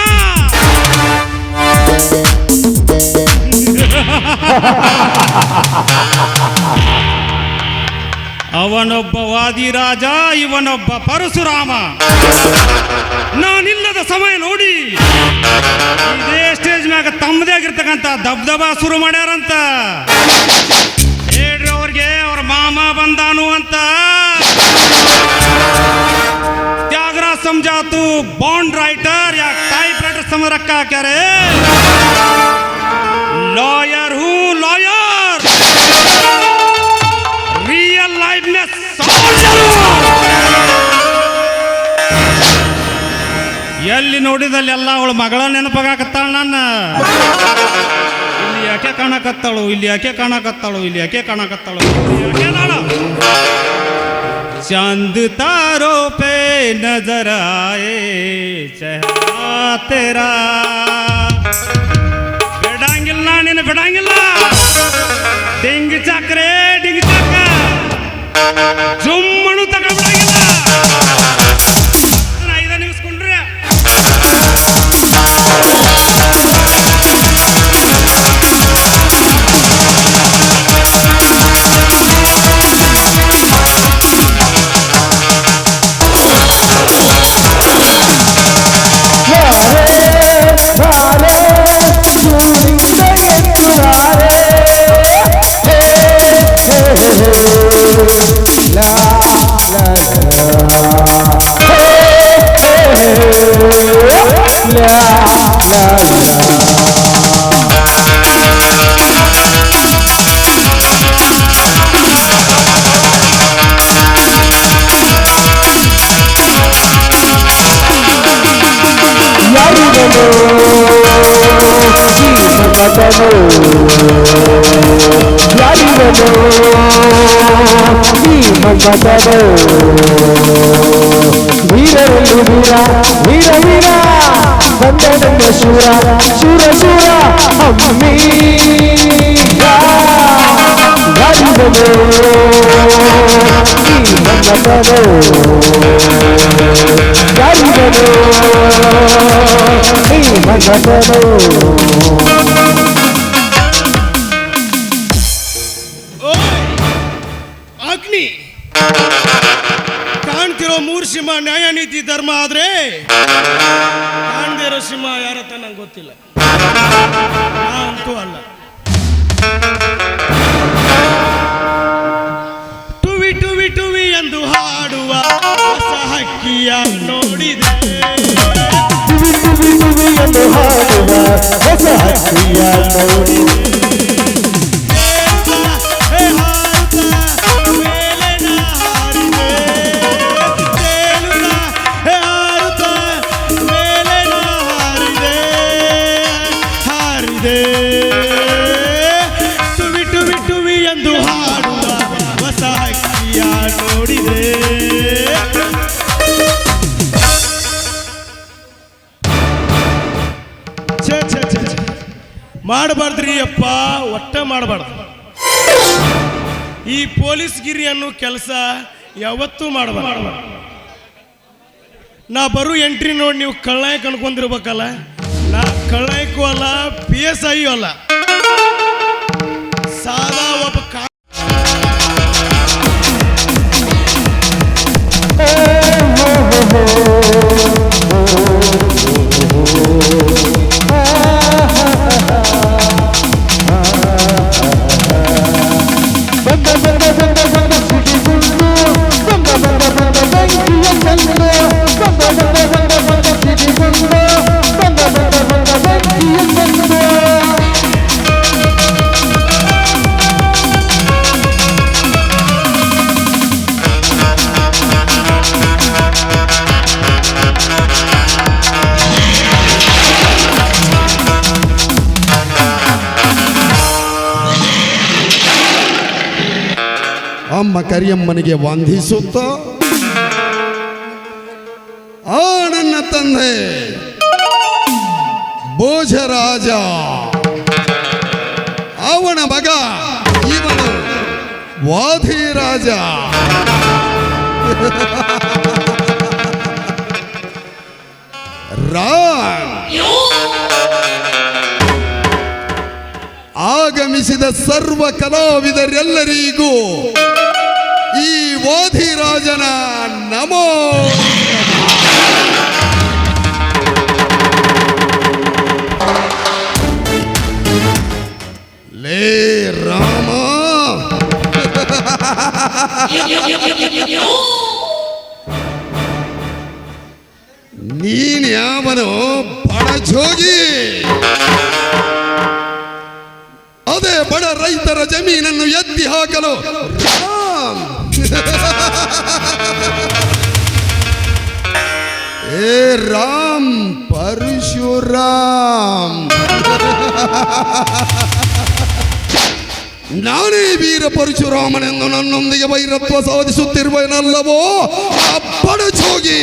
ಅವನೊಬ್ಬ ವಾದಿರಾಜ, ಇವನೊಬ್ಬ ಪರಶುರಾಮ. ನಾನಿಲ್ಲದ ಸಮಯ ನೋಡಿ ಇದೇ ಸ್ಟೇಜ್ ಮ್ಯಾಗ ತಮ್ಮದೇ ಆಗಿರ್ತಕ್ಕಂಥ ದಬ್ದಬ ಶುರು ಮಾಡ್ಯಾರಂತ. ಹೇಳ್ರಿ ಅವ್ರಿಗೆ ಅವ್ರ ಮಾಮ ಬಂದಾನು ಅಂತ. ತ್ಯಾಗರಾಜ್ ಸಂಜಾತು ಬಾಂಡ್ ರೈಟರ್ ಯಾ ಟೈಪ್ ರೈಟರ್ ಸಮ ರೊಕ್ಕ ಹಾಕ್ಯಾರೆ. ಲಾಯರ್ ಹೂ ಲಾಯರ್ ರಿಯಲ್ ಲೈಫ್ ನೇ ಎಲ್ಲಿ ನೋಡಿದಲ್ಲಿ ಎಲ್ಲ ಅವಳು ಮಗಳ ನೆನಪಾಗತ್ತಾಳ ನನ್ನ. ಇಲ್ಲಿ ಯಾಕೆ ಕಾಣಕತ್ತಾಳು, ಇಲ್ಲಿ ಯಾಕೆ ಕಾಣಕತ್ತಾಳು, ಇಲ್ಲಿ ಯಾಕೆ ಕಾಣಕತ್ತಾಳು, ಚಂದ ತಾರೋ ಪೇ ನಜರ ಆಯೆ ಚೆಹರಾ ತೇರಾ. ಬಿಡಂಗಿಲ್ಲ ನೀನು ಬಿಡಂಗಿಲ್ಲ. ಡಿಂಗ್ ಚಕ್ರೆ ಡಿಂಗ್ ಚಕ್ರ ಜುಮ್ಮನು ತಗೊಂಡ್ಬಿಡಂಗಿಲ್ಲ. ಐದ ನಿಮಿಸ್ಕೊಂಡ್ರೆ ವೀರರಲ್ಲಿ ವೀರ ವೀರ ವೀರ ಬಂದಡೆಂಬ ಶೂರ ಶೂರ ಶೂರ ಅಮ್ಮಿ ಯಾರಿಗನು ಈ ಮಗನೋ ಯಾರಿಗನು ಈ ಮಗನೋ. ಅಗ್ನಿ ಕಾಣ್ತಿರೋ ಮೂರು ಸಿಂಹ ನ್ಯಾಯ ನೀತಿ ಧರ್ಮ ಆದ್ರೆ ಕಾಣದೇ ಇರೋ ಸಿಂಹ ಯಾರತ್ತ ನಂಗೆ ಗೊತ್ತಿಲ್ಲ, ಅಂತೂ ಅಲ್ಲ. ಟುವಿ ಟುವಿ ಟುವಿ ಎಂದು ಹಾಡುವ ಹೊಸ ಹಕ್ಕಿಯ ನೋಡಿದೆ, ಟುವಿ ಟುವಿ ಎಂದು ಹಾಡುವ ಹೊಸ ಹಕ್ಕಿಯ ನೋಡಿದೆ. ಟುವಿ ಟುವಿ ಟುವಿ ಎಂದು ಹಾಡುವ ಹೊಸ ಹಕ್ಕಿಯ ನೋಡಿದೆ. ಮಾಡಬಾರ್ದ್ರಿ ಅಪ್ಪ, ಒಟ್ಟ ಮಾಡಬಾರ್ದು. ಈ ಪೊಲೀಸ್ ಗಿರಿ ಅನ್ನೋ ಕೆಲಸ ಯಾವತ್ತೂ ಮಾಡಬಾರ್ದು. ನಾ ಬರೋ ಎಂಟ್ರಿ ನೋಡಿ ನೀವು ಕಳ್ಳಾಯಕ್ ಅನ್ಕೊಂಡಿರ್ಬೇಕಲ್ಲ, ನಾ ಕಳ್ಳಾಯಕ್ಕೂ ಅಲ್ಲ PSI ಅಲ್ಲ, ಸಾದಾ ಒಬ್ಬ ಅಮ್ಮ ಕರಿಯಮ್ಮನಿಗೆ ವಂದಿಸುತ್ತ, ಆ ನನ್ನ ತಂದೆ ಭೋಜರಾಜ, ಅವನ ಮಗ ಇವನು ವಾಧಿರಾಜ. ಆಗಮಿಸಿದ ಸರ್ವ ಕಲಾವಿದರೆಲ್ಲರಿಗೂ ಈ ವಾಧಿರಾಜನ ನಮೋ. ಲೇ ರಾಮ, ನೀನ್ ಯಾವನು ಬಡಜೋಗಿ? ಅದೇ ಬಡ ರೈತರ ಜಮೀನನ್ನು ಎತ್ತಿ ಹಾಕಲು ಏ ರಾಮ್ ಪರಶುರಾಮ್ ನಾನೇ ವೀರ ಪರಶುರಾಮನೆಂದು ನನ್ನೊಂದಿಗೆ ವೈರತ್ವ ಸಾಧಿಸುತ್ತಿರುವನಲ್ಲವೋ ಅಪ್ಪಡಚೋಗಿ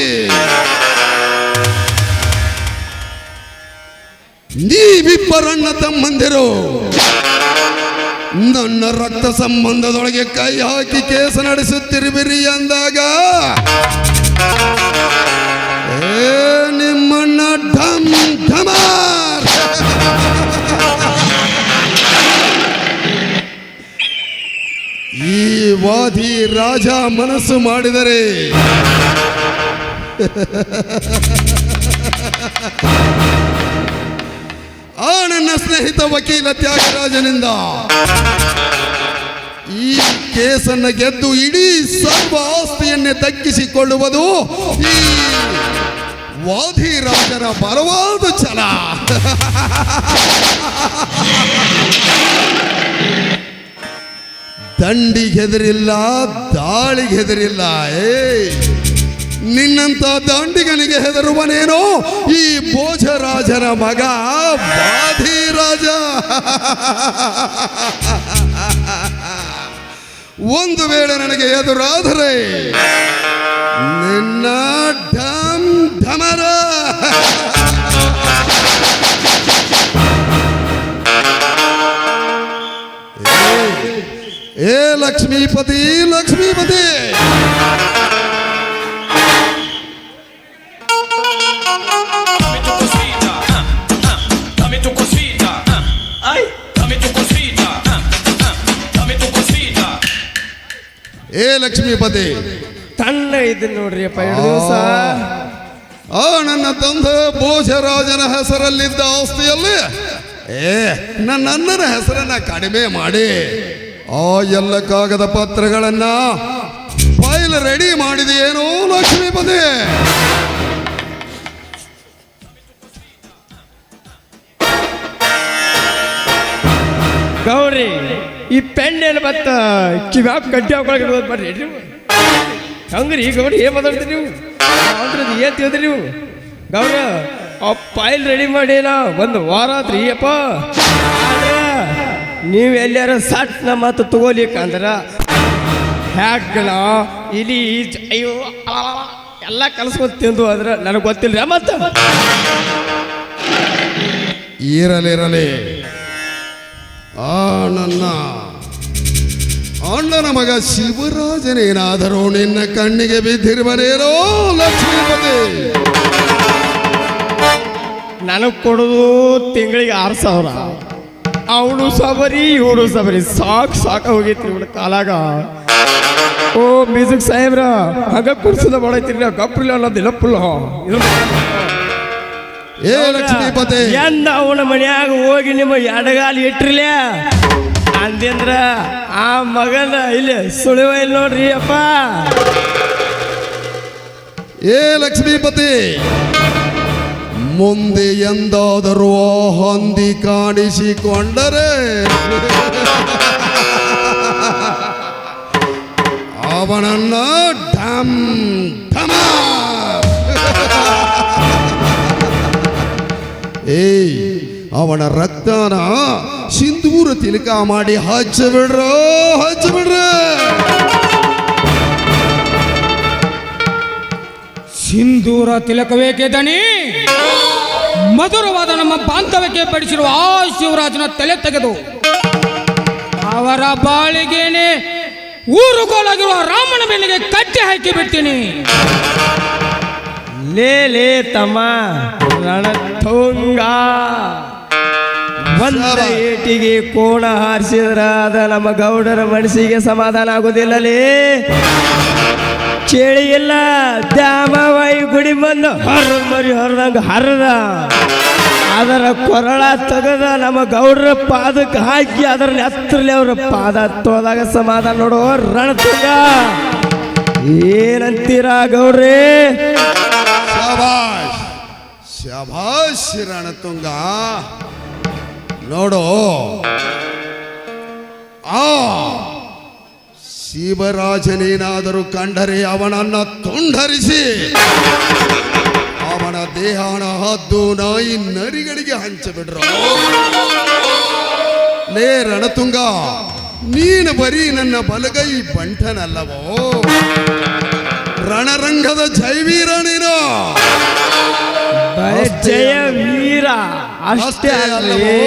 ನೀವಿಬ್ಬರನ್ನ ತಮ್ಮಂದಿರು ನನ್ನ ರಕ್ತ ಸಂಬಂಧದೊಳಗೆ ಕೈ ಹಾಕಿ ಕೇಸ ನಡೆಸುತ್ತಿರುವಿರಿ ಅಂದಾಗ ನಿಮ್ಮನ್ನ ಢಮ್ ಢಮಾರ್ ಈ ವಾದಿ ರಾಜ ಮನಸ್ಸು ಮಾಡಿದರೆ ಆ ನನ್ನ ಸ್ನೇಹಿತ ವಕೀಲ ತ್ಯಾಗರಾಜನಿಂದ ಈ ಕೇಸನ್ನು ಗೆದ್ದು ಇಡೀ ಸರ್ವ ಆಸ್ತಿಯನ್ನೇ ದಕ್ಕಿಸಿಕೊಳ್ಳುವುದು ಈ ವಾದಿರಾಜರ ಬಲವಾದ ಛಲ. ದಂಡಿಗೆದರಿಲ್ಲ, ದಾಳಿಗೆದರಿಲ್ಲ. ನಿನ್ನಂತ ದಂಡಿಗನಿಗೆ ಹೆದರುವನೇನೋ ಈ ಭೋಜರಾಜನ ಮಗ ವಾದಿರಾಜ. ಒಂದು ವೇಳೆ ನನಗೆ ಎದುರಾದರೆ ನಿನ್ನ ಢಮ್ ಢಮರ. ಏ ಲಕ್ಷ್ಮೀಪತಿ, ಲಕ್ಷ್ಮೀಪತಿ, ಏ ಲಕ್ಷ್ಮೀಪತಿ, ತಣ್ಣ ಇದ್ದು ನೋಡ್ರಿ ಅಪ್ಪ 2 ದಿವಸ. ನನ್ನ ತಂದೆ ಭೋಜರಾಜನ ಹೆಸರಲ್ಲಿದ್ದ ಆಸ್ತಿಯಲ್ಲಿ ನನ್ನ ಅಣ್ಣನ ಹೆಸರನ್ನ ಕಡಿಮೆ ಮಾಡಿ ಆ ಎಲ್ಲ ಕಾಗದ ಪತ್ರಗಳನ್ನ ಫೈಲ್ ರೆಡಿ ಮಾಡಿದೆಯೇನೋ ಲಕ್ಷ್ಮೀಪತಿ? ಗೌರಿ, ಈ ಪೆಂಡೇನು ಬತ್ತ ಕಿವ್ಯಾಗ ಗಡ್ಡಿ ಹಾಕೊಳಗಿರ್ಬೋದು ಬರ್ರಿ ನೀವು. ಹಂಗ್ರಿ ಗೌರಿ ಏನ್ ಮಾತಾಡ್ತೀರಿ ನೀವು? ಅಂದ್ರದ್ದು ಏನ್ ತಿಳಿದ್ರಿ ನೀವು? ಗೌರ ಆ ಫೈಲ್ ರೆಡಿ ಮಾಡೇನ 1 ವಾರ ಆತ್ರಿ ಅಪ್ಪ. ನೀವು ಎಲ್ಲಾರ ಸಟ್ನ ಮತ್ತು ತಗೋಲಿಕ್ಕಂದ್ರ ಹ್ಯಾಗಣ ಇಲಿ ಅಯ್ಯೋ ಎಲ್ಲ ಕಲ್ಸ್ಕೊಂಡ್ ತಿಂದು ಅಂದ್ರೆ ನನಗೆ ಗೊತ್ತಿಲ್ರಿ. ಮತ್ತ ಇರಲಿರಲಿ, ನನ್ನ ಅಣ್ಣನ ಮಗ ಶಿವರಾಜನೇನಾದರೂ ನಿನ್ನ ಕಣ್ಣಿಗೆ ಬಿದ್ದಿರುವನೇನೋ ಲಕ್ಷ್ಮೀಪತಿ? ನನಗೆ ಕೊಡೋದು ತಿಂಗಳಿಗೆ 6,000. ಅವನು ಸಬರಿ ಇವನು ಸಬರಿ, ಸಾಕ ಹೋಗೈತ್ರಿ ಇವನ ಕಾಲಾಗ. ಓ ಮ್ಯೂಸಿಕ್ ಸಾಹೇಬ್ರ, ಹಂಗ ಕುಡ್ಸದ ಮಾಡೈತಿರಿ ನಾ ಗಪ್ರಿಲ್ಲ ಅನ್ನೋದಿಲ್ಲ ಫುಲ್. ಏ ಲಕ್ಷ್ಮೀಪತಿ, ಎಂದ ಅವನ ಮನ್ಯಾಗ ಹೋಗಿ ನಿಮ್ಮ ಎಡಗಾಲಿ ಇಟ್ರಿಲ್ಲ ಅಂದ್ರ ಆ ಮಗನ ಇಲ್ಲಿ ಸುಳಿವ ಇಲ್ಲ ನೋಡ್ರಿ ಅಪ್ಪ. ಏ ಲಕ್ಷ್ಮೀಪತಿ, ಮುಂದೆ ಎಂದಾದರೂ ಹೊಂದಿ ಕಾಣಿಸಿಕೊಂಡರೆ ಅವನನ್ನ ಢಮ್ ಢಮ. ಅವನ ರಕ್ತನ ಸಿಂಧೂರ ತಿಲಕ ಮಾಡಿ ಹಚ್ಚಬಿಡ್ರ. ಸಿಂಧೂರ ತಿಲಕವೇಕೆ ದಣಿ? ಮಧುರವಾದ ನಮ್ಮ ಬಾಂಧವ್ಯಕ್ಕೆ ಪಡಿಸಿರುವ ಆ ಶಿವರಾಜನ ತಲೆ ತೆಗೆದು ಅವರ ಬಾಳಿಗೆನೆ ಊರುಗೋಲಾಗಿರುವ ರಾಮನ ಬೆನ್ನಿಗೆ ಕಟ್ಟಿ ಹಾಕಿ ಬಿಡ್ತೀನಿ. ಲೇ ತಮ್ಮ ರಣತುಂಗ, ಒಂದ ಏಟಿಗೆ ಕೋಣ ಹಾರಿಸಿದ್ರ ಅದ ನಮ್ಮ ಗೌಡರ ಮನಸ್ಸಿಗೆ ಸಮಾಧಾನ ಆಗುದಿಲ್ಲಲೇ. ಚೇಳಿ ಇಲ್ಲ ದ್ಯಾಮವಾಯಿ ಗುಡಿ ಬಂದು ಮರಿ ಹರಿದಂಗ ಹರದ ಅದರ ಕೊರಳ ತೆಗೆದ ನಮ್ಮ ಗೌಡರ ಪಾದಕ್ಕೆ ಹಾಕಿ ಅದರ ಎತ್ತರಲ್ಲಿ ಅವರ ಪಾದ ತೋದಾಗ ಸಮಾಧಾನ ನೋಡೋ ರಣತುಂಗ. ಏನಂತೀರ ಗೌಡ್ರೇ? ಶಭಾಷ್ ಶಭಾಷ್ ರಣತುಂಗ. ನೋಡು, ಆ ಶಿವರಾಜನೇನಾದರೂ ಕಂಡರೆ ಅವನನ್ನ ತುಂಡರಿಸಿ ಅವನ ದೇಹನ ಹದ್ದು ನಾಯಿ ನರಿಗಳಿಗೆ ಹಂಚಬಿಡ್ರ. ಲೇ ರಣತುಂಗ, ನೀನು ಬರೀ ನನ್ನ ಬಲಗೈ ಬಂಟನಲ್ಲವೋ, ರಣರಂಗದ ಜೈವೀರ ನೀನು. ಜಯ ವೀರ ಅಷ್ಟೇ ಅಲ್ಲವೇ,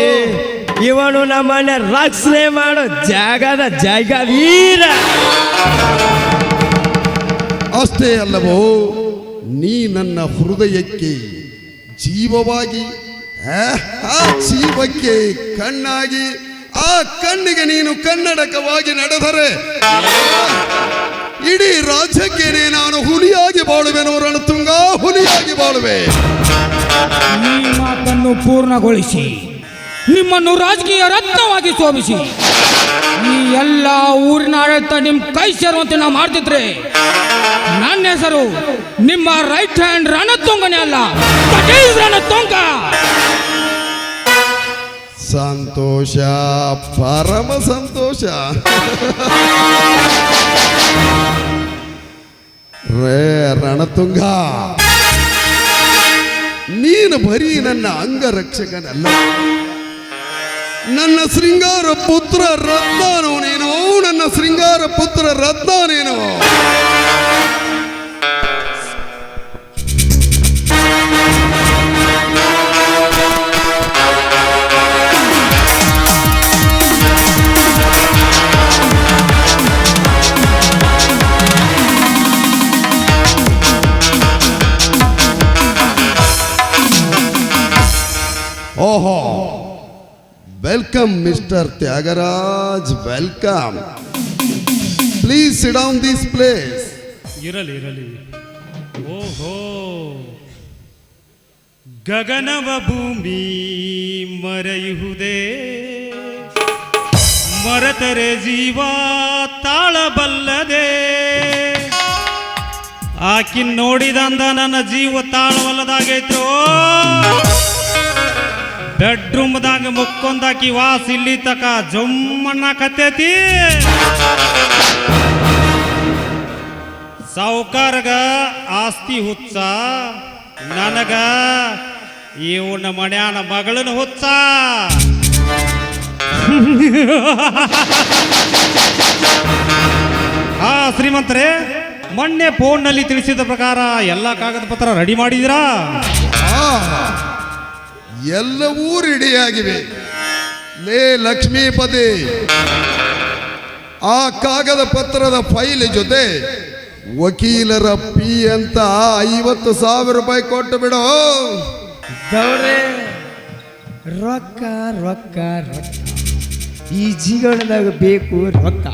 ಇವನು ನಮ್ಮನ್ನ ರಕ್ಷಣೆ ಮಾಡೋ ಜಾಗದ ಜಾಗ ವೀರ. ಅಷ್ಟೇ ಅಲ್ಲವೋ, ನೀ ನನ್ನ ಹೃದಯಕ್ಕೆ ಜೀವವಾಗಿ, ಆ ಜೀವಕ್ಕೆ ಕಣ್ಣಾಗಿ, ಆ ಕಣ್ಣಿಗೆ ನೀನು ಕನ್ನಡಕವಾಗಿ ನಡೆದರೆ ಇಡೀ ರಾಜ್ಯಕ್ಕೆ ನಾನು ಹುಲಿಯಾಗಿ ಬಾಳುವೆನು ರಣತುಂಗ, ಹುಲಿಯಾಗಿ ಬಾಳುವೆ. ಈ ಮಾತನ್ನು ಪೂರ್ಣಗೊಳಿಸಿ ನಿಮ್ಮನ್ನು ರಾಜಕೀಯ ರತ್ನವಾಗಿ ಶೋಭಿಸಿ ಈ ಎಲ್ಲ ಊರಿನ ಆಡಳಿತ ನಿಮ್ಮ ಕೈ ಸೇರುವಂತೆ ನಾವು ಮಾಡ್ತಿದ್ರೆ ನನ್ನ ಹೆಸರು ನಿಮ್ಮ ರೈಟ್ ಹ್ಯಾಂಡ್ ರಣತುಂಗನೇ ಅಲ್ಲ, ಪಟೇಲ್ ರಣತುಂಗ. ಸಂತೋಷ, ಪರಮ ಸಂತೋಷ. ರೇ ರಣತುಂಗ, ನೀನು ಬರೀ ನನ್ನ ಅಂಗರಕ್ಷಕನಲ್ಲ, ನನ್ನ ಶೃಂಗಾರ ಪುತ್ರ ರತ್ನಾನು ನೀನು, ನನ್ನ ಶೃಂಗಾರ ಪುತ್ರ ರತ್ನ ನೀನು. ಓಹೋ, welcome mister Thyagaraj, welcome. Please sit down this place. ಇರಲಿ ಇರಲಿ. ಓಹೋ, ಗಗನವ ಭೂಮಿ ಮರೆಯುವುದೇ, ಮರೆತರೆ ಜೀವ ತಾಳಬಲ್ಲದೆ. ಆಕಿನ್ ನೋಡಿದಂದ ನನ್ನ ಜೀವ ತಾಳವಲ್ಲದಾಗೈತ್ರೋ. ಬೆಡ್ರೂಮ್ದಾಗ ಮುಕ್ಕೊಂದಾಕಿ ವಾಸ ಇಲ್ಲಿ ತಕ ಜಮ್ಮಣ್ಣ ಕತ್ತೈತಿ. ಸಾವುಕಾರಗ ಆಸ್ತಿ ಹುಚ್ಚ, ನನಗ ಇವನ ಮನ್ಯಾನ ಮಗಳನ ಹುಚ್ಚ. ಹಾ ಶ್ರೀಮಂತರೇ, ಮೊನ್ನೆ ಫೋನ್ನಲ್ಲಿ ತಿಳಿಸಿದ ಪ್ರಕಾರ ಎಲ್ಲ ಕಾಗದ ಪತ್ರ ರೆಡಿ ಮಾಡಿದಿರಾ? ಎಲ್ಲವೂ ರೆಡಿಯಾಗಿವೆ. ಲೇ ಲಕ್ಷ್ಮೀಪತಿ, ಆ ಕಾಗದ ಪತ್ರದ ಫೈಲ್ ಜೊತೆ ವಕೀಲರ ಪಿ ಅಂತ 50,000 ರೂಪಾಯಿ ಕೊಟ್ಟು ಬಿಡು. ಗೌರೇ, ರೊಕ್ಕ ರೊಕ್ಕ ರೊಕ್ಕ ಈ ಜೀವನದಾಗ ಬೇಕು ರೊಕ್ಕ.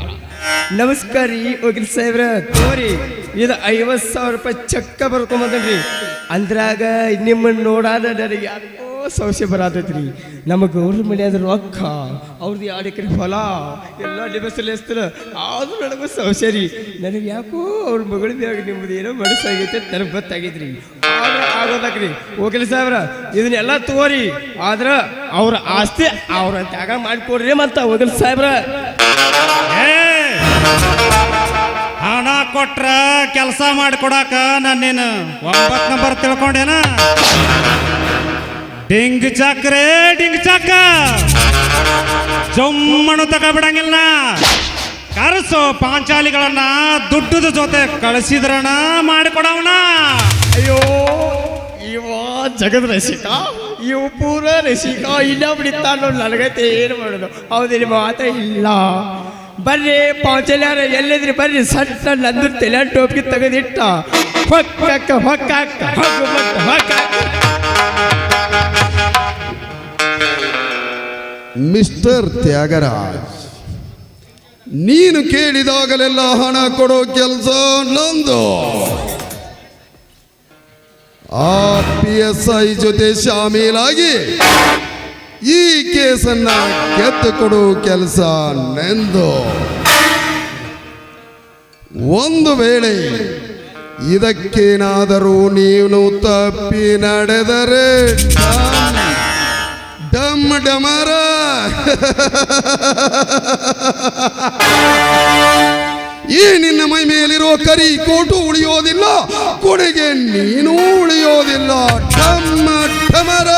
ನಮಸ್ಕಾರ ರೀ ವಕೀಲ್ ಸಾಹೇಬ್ರ, ತೋರಿ ಇದು 50,000 ರೂಪಾಯಿ ಚಕ್ಕ ಬರ್ಕೊಂಬಂದ್ರಿ. ಅಂದ್ರಾಗ ನಿಮ್ಮನ್ನು ನೋಡಾದ ನನಗೆ ಯಾಕೋ ಸಂಶಯ ಬರತೈತ್ರಿ. ನಮ್ಮ ಗೌಡ್ರ ಮನೆಯಾದ ರೊಕ್ಕ, ಅವ್ರದ್ದು 2 ಎಕರೆ ಹೊಲ ಎಲ್ಲ ಡಿಬಸ್ಸಲ್ಲಿ ಎಸ್ತಾರ. ಆದ್ರೂ ನನಗೂ ಸಂಶಯ ರೀ. ನನಗೆ ಯಾಕೋ ಅವ್ರ ಮಗಳ ಮ್ಯಾಗ ನಿಮ್ಮದು ಏನೋ ಮನಸ್ಸಾಗೈತೆ ಅಂತ ನನಗೆ ಗೊತ್ತಾಗೈತ್ರಿ. ಆದ್ರೆ ಆಗೋದಾಕ್ರಿ ವಕೀಲ್ ಸಾಹೇಬ್ರ, ಇದನ್ನೆಲ್ಲ ತಗೋರಿ. ಆದ್ರೆ ಅವ್ರ ಆಸ್ತಿ ಅವ್ರ ತ್ಯಾಗ ಮಾಡಿಕೊಡ್ರಿ. ಮತ್ತ ವಕೀಲ್ ಸಾಹೇಬ್ರ, ಹಣ ಕೊಟ್ರ ಕೆಲಸ ಮಾಡಿಕೊಡಾಕ ನಾನೇನು 9 ನಂಬರ್ ತಿಳ್ಕೊಂಡೇನ? ಡಿಂಗ್ ಚಕ್ರೇ ಡಿಂಗ್ ಚಕ್ಕ, ಜಮ್ಮಣ್ಣು ತಗೊಬಿಡಂಗಿಲ್ಲ. ಕರೆಸು ಪಾಂಚಾಲಿಗಳನ್ನ ದುಡ್ಡದ ಜೊತೆ ಕಳಿಸಿದ್ರಣ ಮಾಡಿಕೊಡವನ. ಅಯ್ಯೋ, ಇವ ಜಗದ್ ರಸಿಕ, ಇವು ಪೂರ ರಸಿಕ. ಇಲ್ಲ ಬಿಡಿತಾನೋ, ನನಗೈತೆ ಏನು ಮಾಡೋದು. ಹೌದಿಲ್ಲ, ಮಾತ ಇಲ್ಲ. ಬರ್ರಿ ಪಾಂಚಲ್ಯಾರ, ಎಲ್ಲಿದ್ರಿ ಬರ್ರಿ. ಸಟ್ಟ ನಂದು ತಲೆ ಟೋಪಿಗೆ ತೆಗೆದಿಟ್ಟ ಹೊಕ್ಕ ಹೊಕ್ಕ ಹೊಕ್ಕ. ಮಿಸ್ಟರ್ ತ್ಯಾಗರಾಜ್, ನೀನು ಕೇಳಿದಾಗಲೆಲ್ಲ ಹಣ ಕೊಡೋ ಕೆಲಸ ನಂದು. ಆ PSI ಜೊತೆ ಶಾಮೀಲಾಗಿ ಈ ಕೇಸನ್ನ ಗೆದ್ದು ಕೊಡೋ ಕೆಲಸ ನೆಂದು. ಒಂದು ವೇಳೆ ಇದಕ್ಕೇನಾದರೂ ನೀನು ತಪ್ಪಿ ನಡೆದರೆ ಡಮ್ ಡಮರ ಈ ನಿನ್ನ ಮೈ ಮೇಲಿರೋ ಕರಿ ಕೋಟು ಉಳಿಯೋದಿಲ್ಲ, ಕೊನೆಗೆ ನೀನು ಉಳಿಯೋದಿಲ್ಲ. ಠಮ್ಮ ಠಮರ.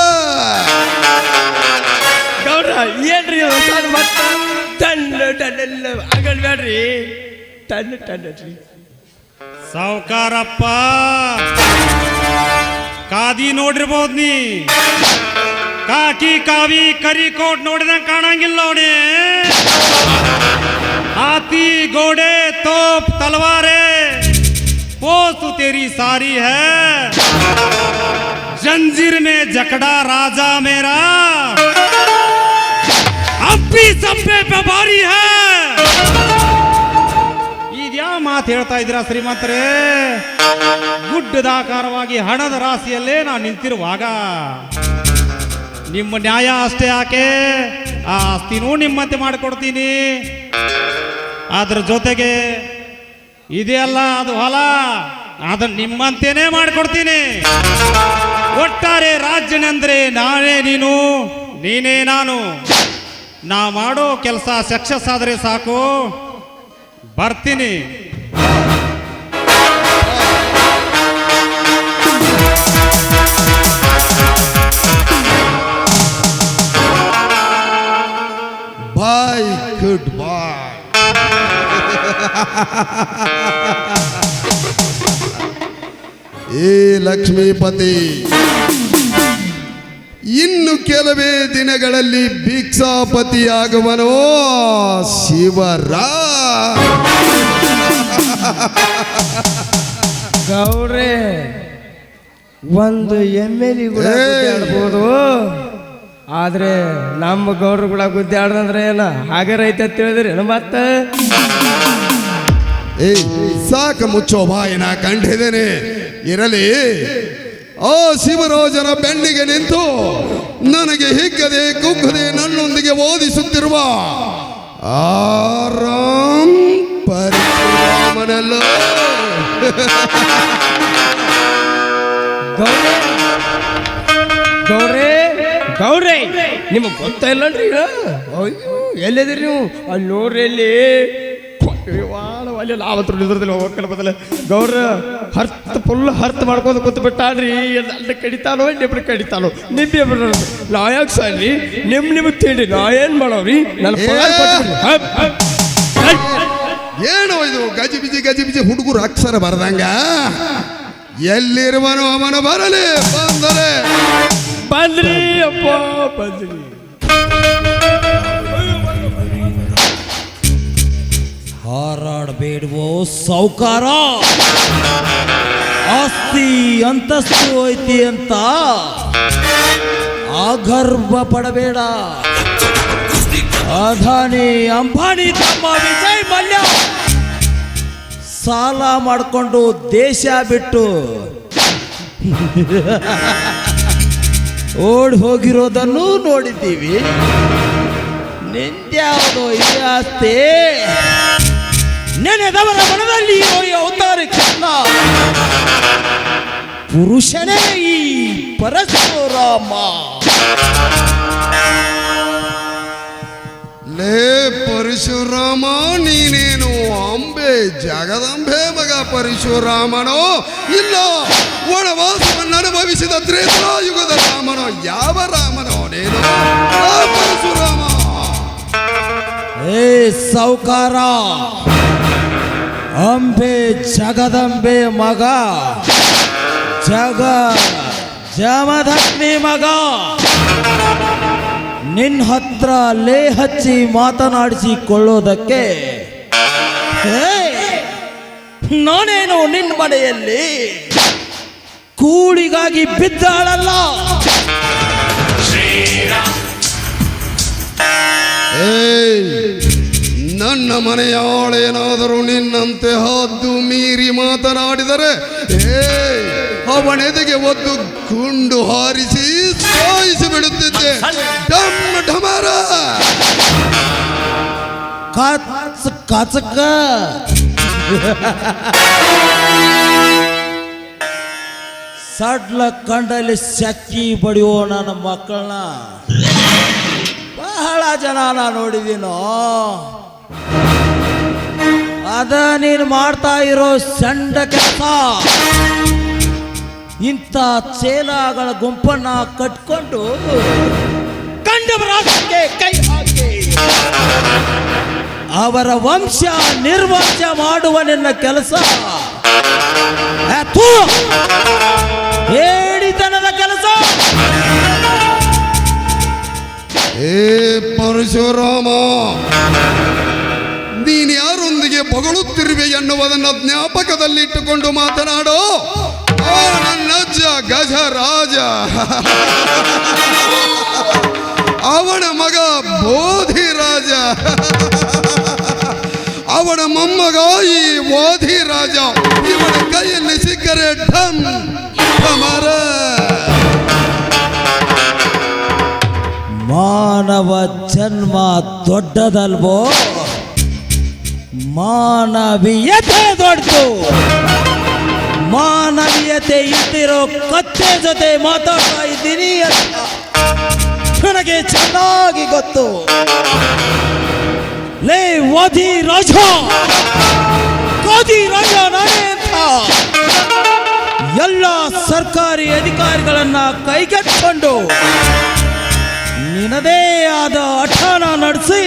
ಗೌಡ್ರ ಏನ್ರಿ ಮತ್ತ ಟಣ್ಣ ಟಣ್ಣ ಆಗಲ್ಬೇಡ್ರಿ, ಟಣ್ಣ ಟಣ್ಣ. ಸಾವುಕಾರಪ್ಪ ಕಾದಿ ನೋಡಿರ್ಬೋದು ನೀ, ಕಾಕಿ ಕಾವಿ ಕರಿ ಕೋಟ್ ನೋಡಿದಂಗೆ ಕಾಣಂಗಿಲ್ಲ ನೋಡಿ. हाथी घोड़े तोप तलवारें पोस तेरी सारी है, जंजीर में जकड़ा राजा मेरा अब भी सभ्य पे भारी है. ಇದ್ಯಾ ಮಾತು ಹೇಳ್ತಾ ಇದ್ದೀರಾ ಶ್ರೀಮಂತರೇ? ಗುಡ್ಡದಾಕಾರವಾಗಿ ಹಣದ ರಾಶಿಯಲ್ಲೇ ನಾನು ನಿಂತಿರುವಾಗ ನಿಮ್ಮ ನ್ಯಾಯ ಅಷ್ಟೇ ಯಾಕೆ, ಆ ಆಸ್ತಿನೂ ನಿಮ್ಮಂತೆ ಮಾಡಿಕೊಡ್ತೀನಿ. ಅದ್ರ ಜೊತೆಗೆ ಇದೆಯಲ್ಲ ಅದು ಹೊಲ, ಅದನ್ನು ನಿಮ್ಮಂತೇನೆ ಮಾಡಿಕೊಡ್ತೀನಿ. ಒಟ್ಟಾರೆ ರಾಜ್ಯನೆಂದ್ರೆ ನಾನೇ ನೀನು, ನೀನೇ ನಾನು. ನಾ ಮಾಡೋ ಕೆಲಸ ಸಕ್ಸಸ್ ಆದರೆ ಸಾಕು, ಬರ್ತೀನಿ. ಬಾಯ್ ಗುಡ್ ಬಾಯ್. ಏ ಲಕ್ಷ್ಮೀಪತಿ, ಇನ್ನು ಕೆಲವೇ ದಿನಗಳಲ್ಲಿ ಭಿಕ್ಷಾಪತಿಯಾಗುವನೋ ಶಿವರ. ಗೌಡ್ರೆ ಒಂದು MLA ಕೂಡ ಗುದ್ದಾಡ್ಬೋದು, ಆದ್ರೆ ನಮ್ಮ ಗೌಡ್ರು ಕೂಡ ಗುದ್ದಾಡ್ದಂದ್ರೆ ಏನ ಹಾಗೆ ರೈತ ತಿಳಿದ್ರಿ ಮತ್ತೆ. ಏಯ್ ಸಾಕ ಮುಚ್ಚೋ ಬಾಯಿನ ಕಂಡಿದ್ದೇನೆ. ಇರಲಿ, ಆ ಶಿವರಾಜನ ಬೆನ್ನಿಗೆ ನಿಂತು ನನಗೆ ಹಿಗ್ಗದೆ ಕುಗ್ಗದೆ ನನ್ನೊಂದಿಗೆ ಓದಿಸುತ್ತಿರುವ ಆರಾಮ್ ಪರಶುರಾಮನಲ್ಲ. ಗೌಡ್ರೆ ಗೌಡ್ರೆ ನಿಮಗೆ ಗೊತ್ತಿಲ್ಲನ್ರಿ? ಅಯ್ಯೋ ಎಲ್ಲಿದ್ದೀರಿ ನೀವು? ಅಲ್ಲಿ ನೋಡ್ರಿ, ಅಲ್ಲಿ ಅಲ್ಲಿ ಲಾವತ್ರದಲ್ಲಿ ಹೋಗಲ್ಲ ಬದಲ ಗೌಡ್ರ ಫುಲ್ ಹರ್ತ್ ಮಾಡ್ಕೊಂಡು ಕೂತು ಬಿಟ್ಟಾಡ್ರಿ. ಅಲ್ಲಿ ಕಡಿತಾನೋ ಇನ್ನಿಬ್ರು ಕಡಿತಾನೋ, ನಿಮ್ಮಿಬ್ರು ನಾ ಯಾಕೆ ಸಾರಿ ನಿಮ್ಗೆ ತಿಂಡಿ ನಾ ಏನು ಮಾಡೋರಿ? ನನ್ನ ಏನೋ ಇದು ಗಜಿ ಬಿಜಿ ಹುಡುಗರು ಅಕ್ಷರ ಬರ್ದಂಗ. ಎಲ್ಲಿರುವನು ಅವನು ಬರಲಿ, ಬಂದರೆ ಬಂದ್ರಿ ಅಪ್ಪ ಬಂದ್ರಿ. ಹಾರಾಡಬೇಡವೋ ಸಾವುಕಾರ, ಆಸ್ತಿ ಅಂತಸ್ತು ಐತಿ ಅಂತ ಆಗರ್ಭ ಪಡಬೇಡ. ಅದಾನಿ ಅಂಬಾನಿ ತಮ್ಮ ವಿಜಯ್ ಮಲ್ಯ ಸಾಲ ಮಾಡಿಕೊಂಡು ದೇಶ ಬಿಟ್ಟು ಓಡಿ ಹೋಗಿರೋದನ್ನು ನೋಡಿದ್ದೀವಿ. ನಿಂದ್ಯಾವುದೋ ಈ ಆಸ್ತಿ ನೆನೆದವರ ಮನದಲ್ಲಿ ಅವತಾರ ಕೃಷ್ಣ ಪುರುಷನೇ ಈ ಪರಶುರಾಮ. ಲೇ ಪರಶುರಾಮ, ನೀನೇನು ಅಂಬೆ ಜಗದಂಬೆ ಮಗ ಪರಶುರಾಮನೋ ಇಲ್ಲ ವನವಾಸವನ್ನು ಅನುಭವಿಸಿದ ತ್ರೇತಾಯುಗದ ರಾಮನೋ? ಯಾವ ರಾಮನೋ ನೀನು ಪರಶುರಾಮ? ಏ ಸಾವುಕಾರ, ಅಂಬೆ ಜಗದಂಬೆ ಮಗ, ಜಮದಗ್ನಿ ಮಗ. ನಿನ್ನ ಹತ್ರ ಲೇ ಹಚ್ಚಿ ಮಾತನಾಡಿಸಿಕೊಳ್ಳೋದಕ್ಕೆ ನಾನೇನು ನಿನ್ನ ಮನೆಯಲ್ಲಿ ಕೂಳಿಗಾಗಿ ಬಿದ್ದಾಳಲ್ಲ. ನನ್ನ ಮನೆಯಾಳೇನಾದರೂ ನಿನ್ನಂತೆ ಹದ್ದು ಮೀರಿ ಮಾತನಾಡಿದರೆ ಅವನೆದೆಗೆ ಒದ್ದು ಗುಂಡು ಹಾರಿಸಿ ಸಾಯಿಸಿ ಬಿಡುತ್ತಿದ್ದೆ. ಡಮ್ ಢಮರ ಕಾಚಕ ಸಡ್ಲ ಕಂಡಲ್ಲಿ ಸಕ್ಕಿ ಬಡಿಯೋ ನನ್ನ ಮಕ್ಕಳನ್ನ ಬಹಳ ಜನ ನಾ ನೋಡಿದೀನೋ. ಅದ ನೀನು ಮಾಡ್ತಾ ಇರೋ ಸಣ್ಣ ಕೆಲಸ. ಇಂಥ ಚೇಲಾಗಳ ಗುಂಪನ್ನ ಕಟ್ಕೊಂಡು ಕಂಡವರಾಗಕ್ಕೆ ಕೈ ಹಾಕಿ ಅವರ ವಂಶ ನಿರ್ವಂಶ ಮಾಡುವ ನಿನ್ನ ಕೆಲಸ ಹೇಳಿತನದ ಕೆಲಸ. ಏ ಪರಶುರಾಮ, ನೀನು ಯಾರೊಂದಿಗೆ ಬಗಳುತ್ತಿರುವೆ ಎನ್ನುವುದನ್ನು ಜ್ಞಾಪಕದಲ್ಲಿಟ್ಟುಕೊಂಡು ಮಾತನಾಡೋ. ನನ್ನ ಅಜ್ಜ ಗಜರಾಜ, ಅವನ ಮಗ ಬೋಧಿರಾಜ, ಅವನ ಮೊಮ್ಮಗ ಈ ಬೋಧಿರಾಜ. ಇವನ ಕೈಯಲ್ಲಿ ಸಿಕ್ಕರೆ ಢಮ್ ಢಮರ. ಮಾನವ ಜನ್ಮ ದೊಡ್ಡದಲ್ವೋ, ಮಾನವೀಯತೆ ದೊಡ್ಡದು. ಮಾನವೀಯತೆ ಇದ್ದಿರೋ ಕತ್ತೆ ಜೊತೆ ಮಾತಾಡ್ತಾ ಇದ್ದೀನಿ ಅಂತ ನನಗೆ ಚೆನ್ನಾಗಿ ಗೊತ್ತು. ಲೇ ವಾದಿ ರಾಜ, ಕಾದಿ ರಾಜ ನಾನೇ ಅಂತ ಎಲ್ಲ ಸರ್ಕಾರಿ ಅಧಿಕಾರಿಗಳನ್ನ ಕೈಗೆತ್ತಿಕೊಂಡು ನಿನ್ನದೇ ಆದ ಹಠಾನ ನಡೆಸಿ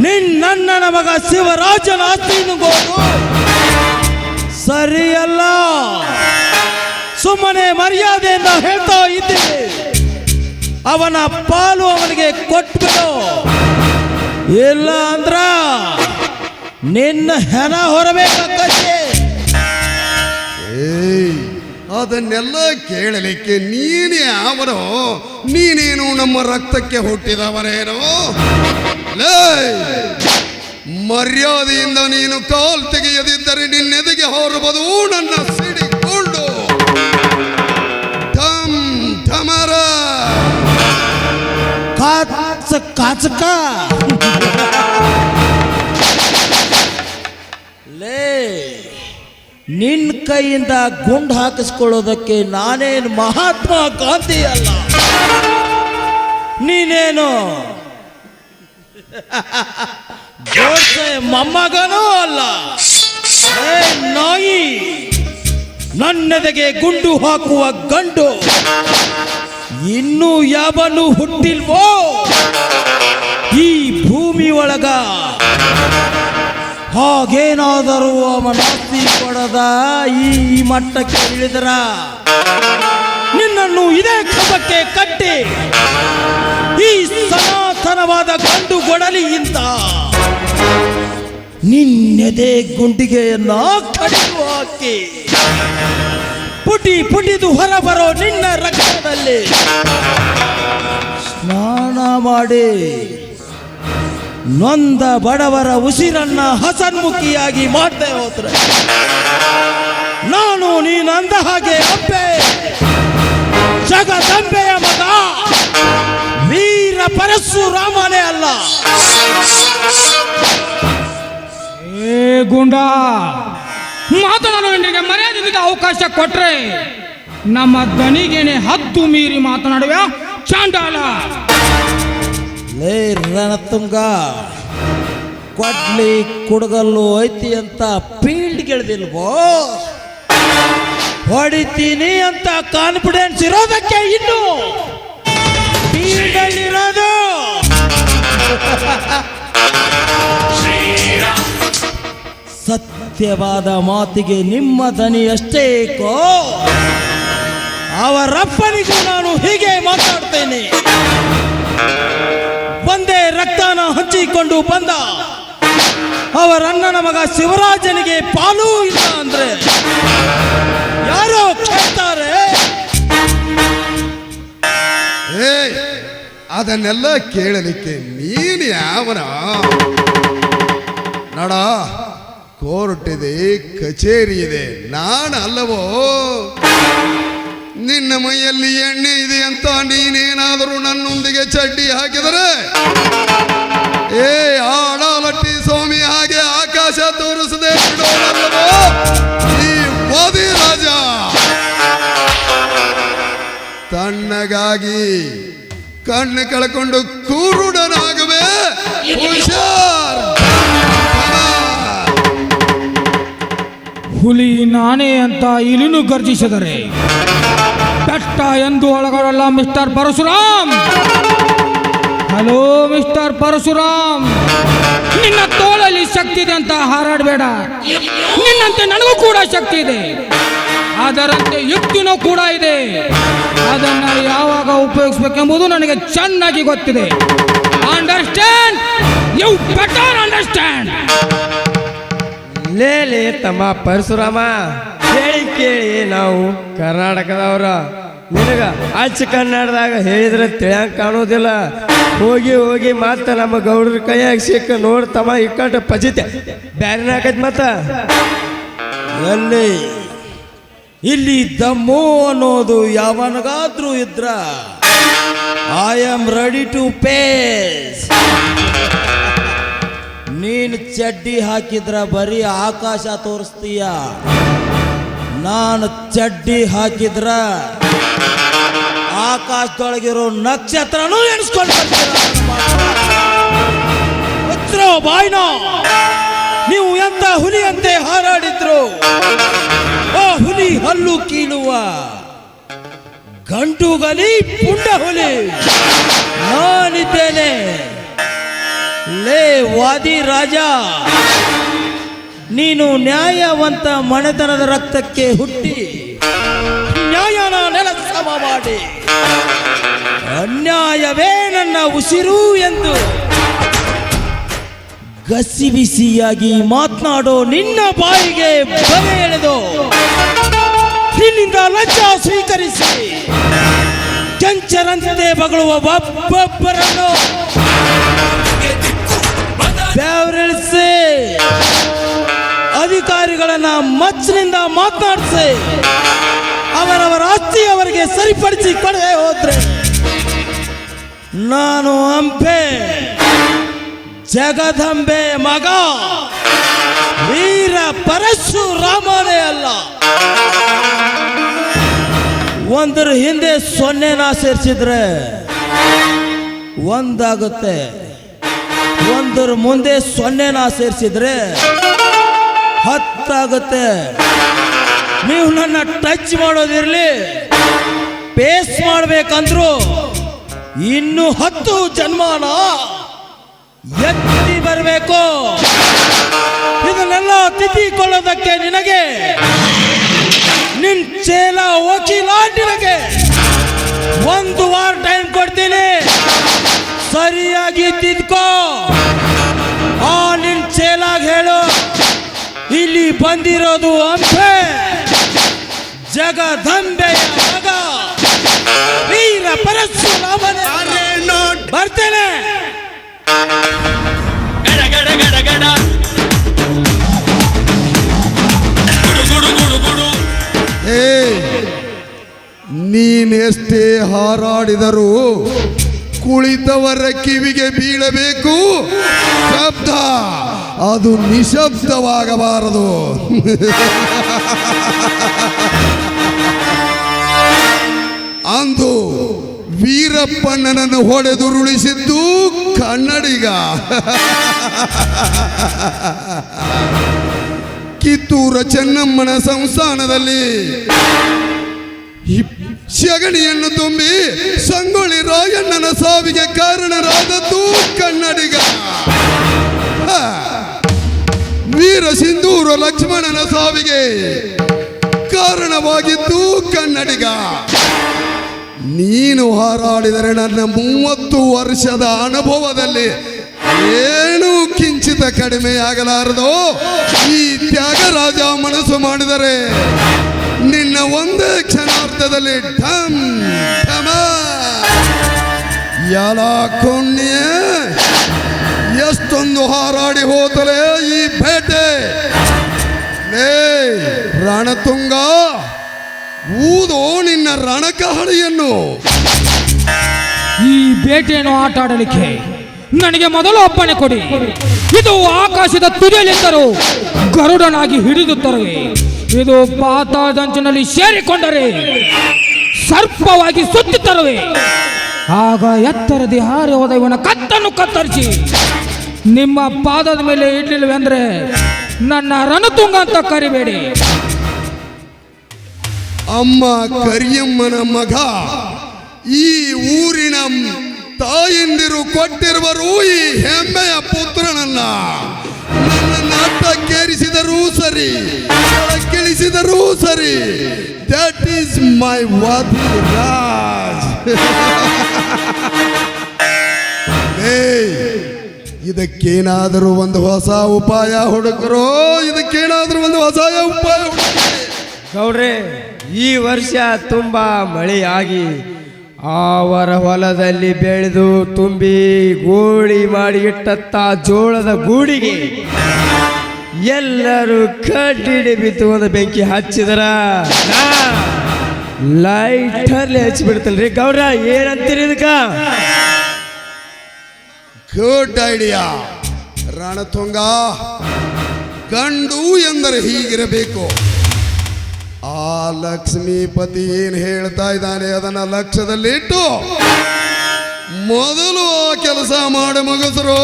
ನಿನ್ನಣ್ಣನ ಮಗ ಶಿವರಾಜನ ಆಸ್ತಿ ನುಂಗೋದು ಸರಿಯಲ್ಲ. ಸುಮ್ಮನೆ ಮರ್ಯಾದೆಯಿಂದ ಹೇಳ್ತಾ ಇದ್ದೀನಿ, ಅವನ ಪಾಲು ಅವನಿಗೆ ಕೊಟ್ಬಿಡು. ಇಲ್ಲ ಅಂದ್ರ ನಿನ್ನ ಹೆಣ ಹೊರಬೇಕಾಗತ್ತೆ. ಅದನ್ನೆಲ್ಲ ಕೇಳಲಿಕ್ಕೆ ನೀನೇ ಅವನು? ನೀನೇನು ನಮ್ಮ ರಕ್ತಕ್ಕೆ ಹುಟ್ಟಿದವನೇನು? ಮರ್ಯಾದೆಯಿಂದ ನೀನು ಕಾಲ್ ತೆಗೆಯದಿದ್ದರೆ ನಿನ್ನೆದೆಗೆ ಹೊರಬದು ನನ್ನ ಸಿಡಿಕೊಂಡು ಢಮ್ ಢಮರ. ಕಾಚಕ ಲೇ, ನಿನ್ನ ಕೈಯಿಂದ ಗುಂಡು ಹಾಕಿಸ್ಕೊಳ್ಳೋದಕ್ಕೆ ನಾನೇನು ಮಹಾತ್ಮ ಗಾಂಧಿ ಅಲ್ಲ. ನೀನೇನು ಜೋಡ್ಸೆ ಮೊಮ್ಮಗನೂ ಅಲ್ಲ. ನಾಯಿ, ನನ್ನೆದೆಗೆ ಗುಂಡು ಹಾಕುವ ಗಂಡು ಇನ್ನೂ ಯಾವನು ಹುಟ್ಟಿಲ್ವೋ ಈ ಭೂಮಿ ಒಳಗ. ಹಾಗೇನಾದರೂ ಅವನಾಸ್ತಿ ಕೊಡದ ಈ ಮಟ್ಟಕ್ಕೆ ಇಳಿದರ ನಿನ್ನನ್ನು ಇದೇ ಕ್ರಮಕ್ಕೆ ಕಟ್ಟಿ ಈ ಸನಾತನವಾದ ಗಂಡು ಗೊಡಲಿಯಿಂದ ನಿನ್ನೆದೆ ಗುಂಡಿಗೆಯನ್ನ ಕಡಿದು ಹಾಕಿ ಪುಟಿ ಪುಟಿದು ಹೊರಬರೋ ನಿನ್ನ ರಕ್ತದಲ್ಲಿ ಸ್ನಾನ ಮಾಡಿ ನೊಂದ ಬಡವರ ಉಸಿರನ್ನ ಹಸನ್ಮುಖಿಯಾಗಿ ಮಾಡ್ತೇ ಹೋದ್ರೆ ನಾನು ನೀನಂದ ಹಾಗೆ ಅಪ್ಪೆ ಜಗದಂಬೆಯ ಮಗ ವೀರ ಪರಶುರಾಮನೇ ಅಲ್ಲ. ಏ ಗುಂಡ, ಮಾತನಾಡುವವನಿಗೆ ಮರ್ಯಾದೆಗೆ ಅವಕಾಶ ಕೊಟ್ರೆ ನಮ್ಮ ದನಿಗೇನೆ ಹದ್ದು ಮೀರಿ ಮಾತನಾಡುವ ಚಾಂಡಾಲ. ಲೇ ರಣತುಂಗ, ಕೊಡ್ಲಿ ಕುಡಗಲ್ಲು ಐತಿ ಅಂತ ಫೀಲ್ಡ್ ಗೆಳೆದಿಲ್ವೋ? ಹೊಡಿತೀನಿ ಅಂತ ಕಾನ್ಫಿಡೆನ್ಸ್ ಇರೋದಕ್ಕೆ ಇನ್ನು ಫೀಲ್ಡ್ ಅಲ್ಲಿರೋದು. ಸತ್ಯವಾದ ಮಾತಿಗೆ ನಿಮ್ಮ ದನಿ ಅಷ್ಟೇ ಏಕೋ, ಅವರಪ್ಪನಿಗೂ ನಾನು ಹೀಗೆ ಮಾತಾಡ್ತೇನೆ. ಒಂದೇ ರಕ್ತನ ಹಂಚಿಕೊಂಡು ಬಂದ ಅವರಣ್ಣನ ಮಗ ಶಿವರಾಜನಿಗೆ ಪಾಲೂ ಇಲ್ಲ ಅಂದ್ರೆ ಯಾರೋ ಕೇಳ್ತಾರೆ. ಅದನ್ನೆಲ್ಲ ಕೇಳಲಿಕ್ಕೆ ನೀನು ಯಾವನ? ನೋಡ, ಕೋರ್ಟ್ ಇದೆ, ಕಚೇರಿ ಇದೆ, ನಾನು ಅಲ್ಲವೋ? ನಿನ್ನ ಮೈಯಲ್ಲಿ ಎಣ್ಣೆ ಇದೆ ಅಂತ ನೀನೇನಾದರೂ ನನ್ನೊಂದಿಗೆ ಚಡ್ಡಿ ಹಾಕಿದರೆ ಆಡಾಲಟ್ಟಿ ಸ್ವಾಮಿ ಹಾಗೆ ಆಕಾಶ ತೋರಿಸದೆ ಬಿಡೋನಲ್ಲವೋ ಈ ಮೋದಿ ರಾಜ. ತಣ್ಣಗಾಗಿ ಕಣ್ಣು ಕಳ್ಕೊಂಡು ಕುರುಡನಾಗುವೆ. ಹುಷಾರ್. ಹುಲಿ ನಾನೇ ಅಂತ ಇಲಿನು ಗರ್ಜಿಸಿದರೆ ಬೆಟ್ಟ ಎಂದು ಒಳಗಡಲ್ಲ mister Parashuram. Hello mister Parashuram, ನಿನ್ನ ತೋಳಲ್ಲಿ ಶಕ್ತಿ ಇದೆ ಅಂತ ಹಾರಾಡಬೇಡ. ನಿನ್ನಂತೆ ನನಗೂ ಕೂಡ ಶಕ್ತಿ ಇದೆ, ಅದರಂತೆ ಯುಕ್ತಿನೂ ಕೂಡ ಇದೆ. ಅದನ್ನು ಯಾವಾಗ ಉಪಯೋಗಿಸಬೇಕೆಂಬುದು ನನಗೆ ಚೆನ್ನಾಗಿ ಗೊತ್ತಿದೆ. ಅಂಡರ್ಸ್ಟ್ಯಾಂಡ್? You better understand. ಲೇ ತಮ್ಮ ಪರಶುರಾಮ, ಕೇಳಿ ನಾವು ಕರ್ನಾಟಕದವ್ರ. ನಿನಗ ಅಚ್ಚ ಕನ್ನಡದಾಗ ಹೇಳಿದ್ರೆ ತಿಳಿಯಂಗೆ ಕಾಣೋದಿಲ್ಲ. ಹೋಗಿ ಮತ್ತೆ ನಮ್ಮ ಗೌಡ್ರ ಕೈಯಾಗ ಸಿಕ್ಕ ನೋಡ್ತಮ್ಮ ಇಕ್ಕಟ್ಟು ಪಜಿತೆ ಬ್ಯಾರಿನ ಹಾಕೈತಿ ಮತ್ತ. ಎಲ್ಲಿ ಇಲ್ಲಿ ದಮ್ಮು ಅನ್ನೋದು ಯಾವನಿಗಾದ್ರೂ ಇದ್ರ I am ready to face. ನೀನು ಚಡ್ಡಿ ಹಾಕಿದ್ರ ಬರೀ ಆಕಾಶ ತೋರಿಸ್ತೀಯ, ನಾನು ಚಡ್ಡಿ ಹಾಕಿದ್ರ ಆಕಾಶದೊಳಗಿರೋ ನಕ್ಷತ್ರನೂ ಎಣಿಸ್ಕೊಂಡು ಬಾಯ್ನ. ನೀವು ಎಂತ ಹುಲಿಯಂತೆ ಹಾರಾಡಿದ್ರು, ಆ ಹುಲಿ ಹಲ್ಲು ಕೀಳುವ ಗಂಟುಗಲಿ ಪುಂಡ ಹುಲಿ ನಾನಿದ್ದೇನೆ. ಲೇ ವಾದಿ ರಾಜ, ನೀನು ನ್ಯಾಯವಂತ ಮನೆತನದ ರಕ್ತಕ್ಕೆ ಹುಟ್ಟಿ ನ್ಯಾಯನ ನೆಲ ಸಮ ಮಾಡಿ ಅನ್ಯಾಯವೇ ನನ್ನ ಉಸಿರು ಎಂದು ಗಸಿಬಿಸಿಯಾಗಿ ಮಾತನಾಡೋ ನಿನ್ನ ಬಾಯಿಗೆ ಬರೆ ಎಳೆದು ನಿನ್ನಿಂದ ಲಂಚ ಸ್ವೀಕರಿಸಿ ಚಂಚರಂತೆ ಬಗಳುವ ಒಬ್ಬೊಬ್ಬರನ್ನು ಬೆವರಿಳಿಸಿ ಅಧಿಕಾರಿಗಳನ್ನ ಮಚ್ಚಿನಿಂದ ಮಾತನಾಡಿಸಿ ಅವರವರ ಆಸ್ತಿ ಅವರಿಗೆ ಸರಿಪಡಿಸಿ ಕೊಡದೆ ಹೋದ್ರೆ ನಾನು ಅಂಬೆ ಜಗದಂಬೆ ಮಗ ವೀರ ಪರಶುರಾಮನೇ ಅಲ್ಲ. ಒಂದರ ಹಿಂದೆ ಸೊನ್ನೆನ ಸೇರಿಸಿದ್ರೆ ಒಂದಾಗುತ್ತೆ, ಒಂದರ ಮುಂದೆ ಸೊನ್ನೆನ ಸೇರಿಸಿದ್ರೆ 10 ಆಗುತ್ತೆ. ನೀವು ನನ್ನ ಟಚ್ ಮಾಡೋದಿರ್ಲಿ, ಪೇಸ್ ಮಾಡ್ಬೇಕಂದ್ರು ಇನ್ನು 10 ಜನ್ಮನ ಎತ್ತಿ ಬರಬೇಕು. ಇದನ್ನೆಲ್ಲ ತಿದ್ದಿಕೊಳ್ಳೋದಕ್ಕೆ ನಿನಗೆ ನಿನ್ ಚೇಲ ವಕೀಲ ನಿನಗೆ 1 ವಾರ ಟೈಮ್ ಕೊಡ್ತೀನಿ. ಸರಿಯಾಗಿ ತಿದ್ಕೋ. ಆ ನಿನ್ ಚೇಲಾಗ ಹೇಳು, ಇಲ್ಲಿ ಬಂದಿರೋದು ಅಂಬೆ ಜಗದಂಬೆಯ ಮಗ ವೀರ ಪರಶುರಾಮನೇ. ಬರ್ತೇನೆ. ನೀನೆಷ್ಟೇ ಹಾರಾಡಿದರೂ ಕುಳಿತವರ ಕಿವಿಗೆ ಬೀಳಬೇಕು ಶಬ್ದ, ಅದು ನಿಶಬ್ದವಾಗಬಾರದು. ಅಂದು ವೀರಪ್ಪಣ್ಣನನ್ನು ಹೊಡೆದುರುಳಿಸಿದ್ದು ಕನ್ನಡಿಗ. ಕಿತ್ತೂರ ಚೆನ್ನಮ್ಮನ ಸಂಸ್ಥಾನದಲ್ಲಿ ಸಗಣಿಯನ್ನು ತುಂಬಿ ಸಂಗೊಳ್ಳಿ ರಾಯಣ್ಣನ ಸಾವಿಗೆ ಕಾರಣರಾದದ್ದು ಕನ್ನಡಿಗ. ವೀರ ಸಿಂಧೂರ ಲಕ್ಷ್ಮಣನ ಸಾವಿಗೆ ಕಾರಣವಾಗಿದ್ದು ಕನ್ನಡಿಗ. ನೀನು ಹಾರಾಡಿದರೆ ನನ್ನ 30 ವರ್ಷದ ಅನುಭವದಲ್ಲಿ ಏನು ಕಿಂಚಿತ ಕಡಿಮೆಯಾಗಲಾರದು. ಈ ತ್ಯಾಗರಾಜ ಮನಸ್ಸು ಮಾಡಿದರೆ ನಿನ್ನ ಒಂದೇ ಕ್ಷಣಾರ್ಥದಲ್ಲಿ ಢಮ್ ಢಮ ಎಲ್ಲ ಕೊಂಡ್ಯೆ. ಎಷ್ಟೊಂದು ಹಾರಾಡಿ ಹೋತಲೇ ಈ ಬೇಟೆ. ರಣತುಂಗ, ಊದೋ ನಿನ್ನ ರಣಕಹಳಿಯನ್ನು. ಈ ಬೇಟೆಯನ್ನು ಆಟ ಆಡಲಿಕ್ಕೆ ನನಗೆ ಮೊದಲು ಅಪ್ಪಣೆ ಕೊಡಿ. ಇದು ಆಕಾಶದ ತುದಿಯಲ್ಲಿದ್ದರೂ ಗರುಡನಾಗಿ ಹಿಡಿದು ತರುವೆ. ಇದು ಪಾತಾಳದಂಚಿನಲ್ಲಿ ಸೇರಿಕೊಂಡರೆ ಸರ್ಪವಾಗಿ ಸುತ್ತಿ ತರುವೆ. ಆಗ ಎತ್ತರದಿ ಹಾರಿ ಹೋದ ಇವನ ಕತ್ತನ್ನು ಕತ್ತರಿಸಿ ನಿಮ್ಮ ಪಾದದ ಮೇಲೆ ಇಡ್ಲಿಲ್ವೆಂದ್ರೆ ನನ್ನ ರಣತುಂಗ ಅಂತ ಕರಿಬೇಡಿ. ಅಮ್ಮ ಕರಿಯಮ್ಮನ ಮಗ ಈ ಊರಿನ ತಾಯಂದಿರು ಕೊಟ್ಟಿರುವರು ಈ ಹೆಮ್ಮೆಯ ಪುತ್ರನನ್ನ. ನನ್ನ ನಾಟಕ್ಕೇರಿಸಿದರೂ ಸರಿ, ಕೆಳಿಸಿದರೂ ಸರಿ, ದಟ್ ಈಸ್ ಮೈ ವಾದಿರಾಜ್. ಇದಕ್ಕೇನಾದರೂ ಒಂದು ಹೊಸ ಉಪಾಯ ಹುಡುಕರೋ, ಇದಕ್ಕೇನಾದರೂ ಒಂದು ಹೊಸ ಉಪಾಯ ಹುಡುಕಿ. ಗೌಡ್ರೆ, ಈ ವರ್ಷ ತುಂಬಾ ಮಳೆಯಾಗಿ ಅವರ ಹೊಲದಲ್ಲಿ ಬೆಳೆದು ತುಂಬಿ ಗೋಳಿ ಮಾಡಿ ಇಟ್ಟತ್ತ ಜೋಳದ ಗೂಡಿಗೆ ಎಲ್ಲರೂ ಕಡ್ಡಿಡಿ ಬಿತ್ತು ಒಂದು ಬೆಂಕಿ ಹಚ್ಚಿದರ ಲೈಟರ್ಲಿ ಹಚ್ಚಿಬಿಡ್ತಲ್ರಿ. ಗೌಡ್ರ, ಏನಂತೀರಿ ಇದಕ್ಕ? Good idea Ranatunga. ಗಂಡು ಎಂದರೆ ಹೀಗಿರಬೇಕು. ಆ ಲಕ್ಷ್ಮೀಪತಿ ಏನ್ ಹೇಳ್ತಾ ಇದ್ದಾನೆ ಅದನ್ನ ಲಕ್ಷ್ಯದಲ್ಲಿಟ್ಟು ಮೊದಲು ಆ ಕೆಲಸ ಮಾಡಿ ಮುಗಿಸ್ರು.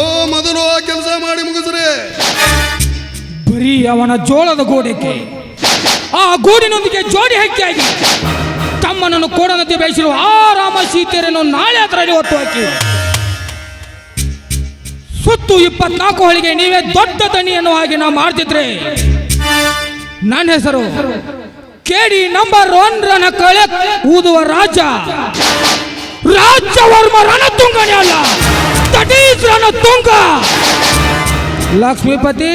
ಬರೀ ಅವನ ಜೋಳದ ಗೋಡೆಗೆ ಆ ಗೂಡಿನೊಂದಿಗೆ ಜೋಡಿ ಹಕ್ಕಿಯಾಗಿ ತಮ್ಮನನ್ನು ಕೋಡನಂತೆ ಬೇಯಿಸಿರುವ ಆ ರಾಮ ಸೀತೆಯರನ್ನು ನಾಳೆ ಅದರಲ್ಲಿ ಹೊತ್ತು ಹಾಕಿ ಸುತ್ತು 24 ಹೊಳಿಗೆ ನೀವೇ ದೊಡ್ಡ ದಣಿಯನ್ನು ಹಾಗೆ ನಾವು ಮಾಡ್ತಿದ್ರೆ ನನ್ನ ಹೆಸರು KD ನಂಬರ್ 1 ರನ ಕಳೆ ಊದುವ ರಾಜ್ಯವರ್ಮ ರಣತುಂಗನೇ ಅಲ್ಲ, ದಟ್ ಈಸ್ ರಣತುಂಗ. ಲಕ್ಷ್ಮೀಪತಿ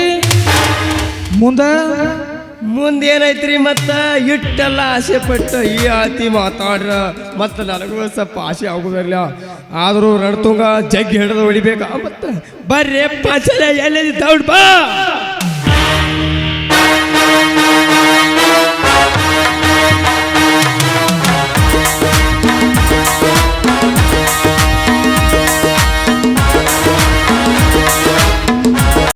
ಮುಂದೇನೈತ್ರಿ? ಮತ್ತ ಇಟ್ಟೆಲ್ಲ ಆಸೆ ಪಟ್ಟು ಈ ಆತಿ ಮಾತಾಡ್ರ ಮತ್ತ ನನಗೂ ಸ್ವಲ್ಪ ಆಸೆ ಆಗುದಿಲ್ಲ. ಆದರೂ ರಣತುಂಗ ಜಗ್ಗಿ ಹಿಡಿದು ಹೊಡಿಬೇಕ. ಮತ್ತ ಬರ್ರಿ ಪಂಚಲೆ ಎಲ್ಲಿ ದೌಡ್ ಬಾ.